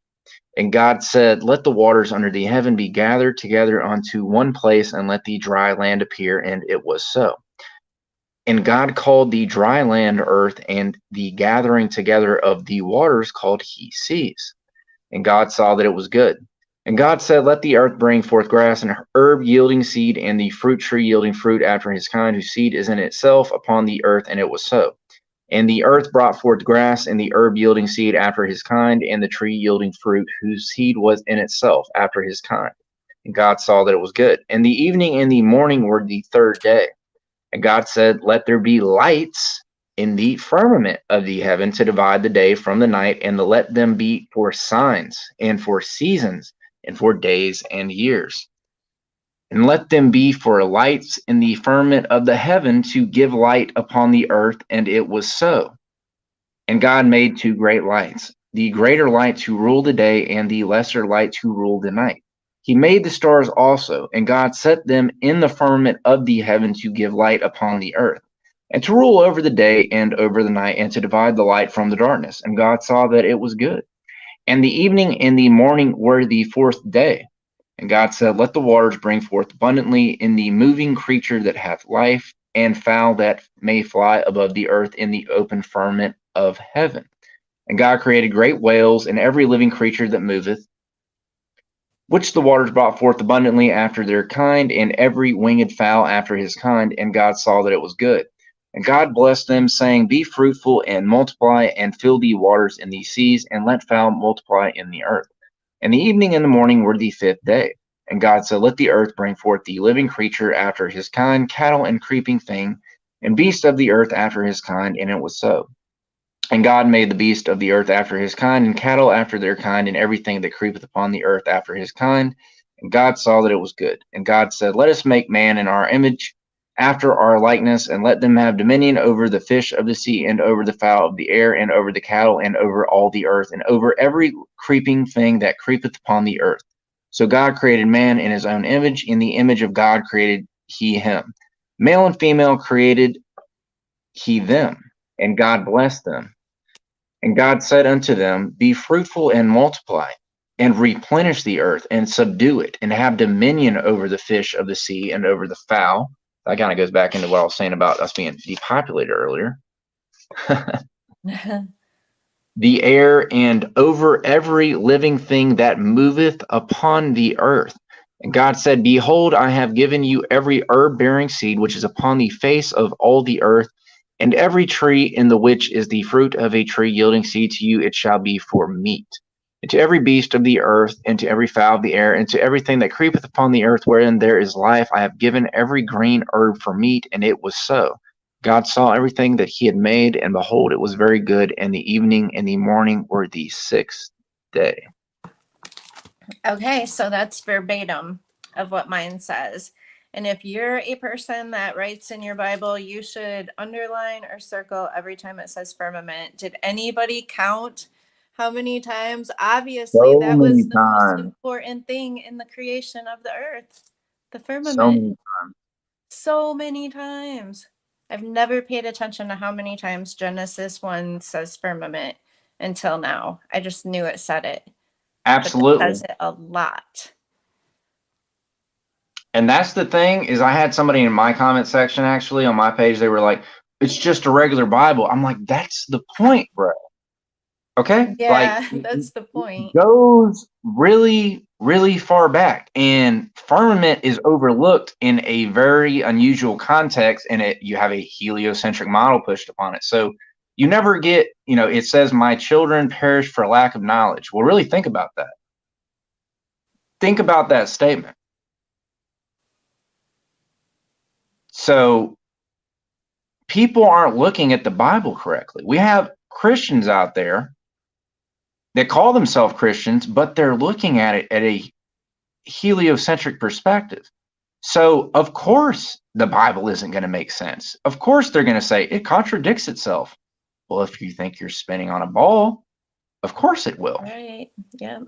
Speaker 3: And God said, let the waters under the heaven be gathered together unto one place, and let the dry land appear. And it was so. And God called the dry land earth, and the gathering together of the waters called he seas. And God saw that it was good. And God said, let the earth bring forth grass, and herb yielding seed, and the fruit tree yielding fruit after his kind, whose seed is in itself upon the earth. And it was so. And the earth brought forth grass, and the herb yielding seed after his kind, and the tree yielding fruit, whose seed was in itself after his kind. And God saw that it was good. And the evening and the morning were the third day. And God said, let there be lights in the firmament of the heaven to divide the day from the night, and to let them be for signs, and for seasons, and for days and years. And let them be for lights in the firmament of the heaven to give light upon the earth. And it was so. And God made two great lights, the greater light to rule the day, and the lesser light to rule the night. He made the stars also, and God set them in the firmament of the heaven to give light upon the earth, and to rule over the day and over the night, and to divide the light from the darkness. And God saw that it was good. And the evening and the morning were the fourth day. And God said, let the waters bring forth abundantly in the moving creature that hath life, and fowl that may fly above the earth in the open firmament of heaven. And God created great whales and every living creature that moveth, which the waters brought forth abundantly after their kind, and every winged fowl after his kind. And God saw that it was good. And God blessed them, saying, be fruitful and multiply, and fill the waters in the seas, and let fowl multiply in the earth. And the evening and the morning were the fifth day. And God said, let the earth bring forth the living creature after his kind, cattle and creeping thing, and beast of the earth after his kind. And it was so. And God made the beast of the earth after his kind, and cattle after their kind, and everything that creepeth upon the earth after his kind. And God saw that it was good. And God said, let us make man in our image, after our likeness, and let them have dominion over the fish of the sea, and over the fowl of the air, and over the cattle, and over all the earth, and over every creeping thing that creepeth upon the earth. So God created man in his own image. In the image of God created he him. Male and female created he them. And God blessed them. And God said unto them, be fruitful and multiply, and replenish the earth, and subdue it, and have dominion over the fish of the sea, and over the fowl. That kind of goes back into what I was saying about us being depopulated earlier. The air, and over every living thing that moveth upon the earth. And God said, behold, I have given you every herb-bearing seed which is upon the face of all the earth, and every tree in the which is the fruit of a tree yielding seed to you, it shall be for meat. And to every beast of the earth, and to every fowl of the air, and to everything that creepeth upon the earth wherein there is life, I have given every green herb for meat. And it was so. God saw everything that he had made, and behold, it was very good. And the evening and the morning were the sixth day.
Speaker 1: Okay, so that's verbatim of what mine says. And if you're a person that writes in your Bible, you should underline or circle every time it says firmament. Did anybody count how many times? Obviously,
Speaker 3: So
Speaker 1: that
Speaker 3: many
Speaker 1: was the most
Speaker 3: times.
Speaker 1: important thing in the creation of the earth, the
Speaker 3: So
Speaker 1: firmament.
Speaker 3: many times.
Speaker 1: So many times. I've never paid attention to how many times Genesis 1 says firmament until now. I just knew it said it. But it
Speaker 3: Absolutely.
Speaker 1: says it a lot.
Speaker 3: And that's the thing, is I had somebody in my comment section actually on my page, they were like, it's just a regular Bible. I'm like, that's the point, bro. Okay,
Speaker 1: Yeah, that's the point.
Speaker 3: goes really, really far back, and firmament is overlooked in a very unusual context, and you have a heliocentric model pushed upon it. So you never get, it says, "My children perish for lack of knowledge." Well, really think about that. Think about that statement. So people aren't looking at the Bible correctly. We have Christians out there that call themselves Christians, but they're looking at it at a heliocentric perspective. So, of course, the Bible isn't going to make sense. Of course, they're going to say it contradicts itself. Well, if you think you're spinning on a ball, of course it will.
Speaker 1: Right. Yep.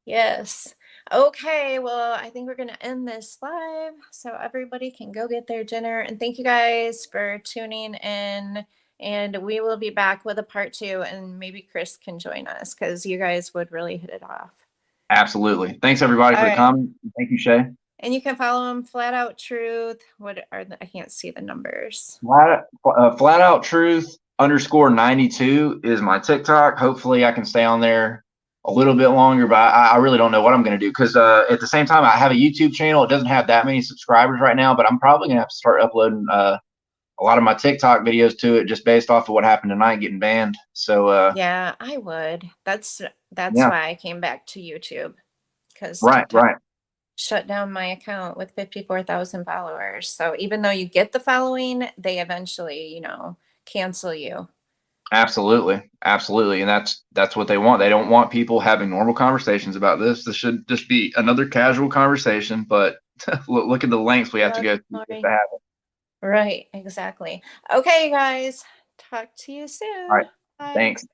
Speaker 1: Yes. Okay, well, I think we're going to end this live so everybody can go get their dinner. And thank you guys for tuning in. And we will be back with a part 2, and maybe Chris can join us because you guys would really hit it off.
Speaker 3: Absolutely. Thanks, everybody, for the comment. Thank you, Shay.
Speaker 1: And you can follow him, Flat Out Truth. What are I can't see the numbers.
Speaker 3: Flat Out Truth _92 is my TikTok. Hopefully, I can stay on there a little bit longer, but I really don't know what I'm going to do because at the same time, I have a YouTube channel. It doesn't have that many subscribers right now, but I'm probably going to have to start uploading a lot of my TikTok videos to it just based off of what happened tonight getting banned. So
Speaker 1: yeah, I would. That's
Speaker 3: yeah.
Speaker 1: why I came back to YouTube, because
Speaker 3: right
Speaker 1: shut down my account with 54,000 followers. So even though you get the following, they eventually, cancel you.
Speaker 3: Absolutely. And that's what they want. They don't want people having normal conversations about this. This should just be another casual conversation, but look at the lengths we have to go through to have it.
Speaker 1: Right, exactly. Okay, guys. Talk to you soon.
Speaker 3: All right.
Speaker 1: Bye.
Speaker 3: Thanks.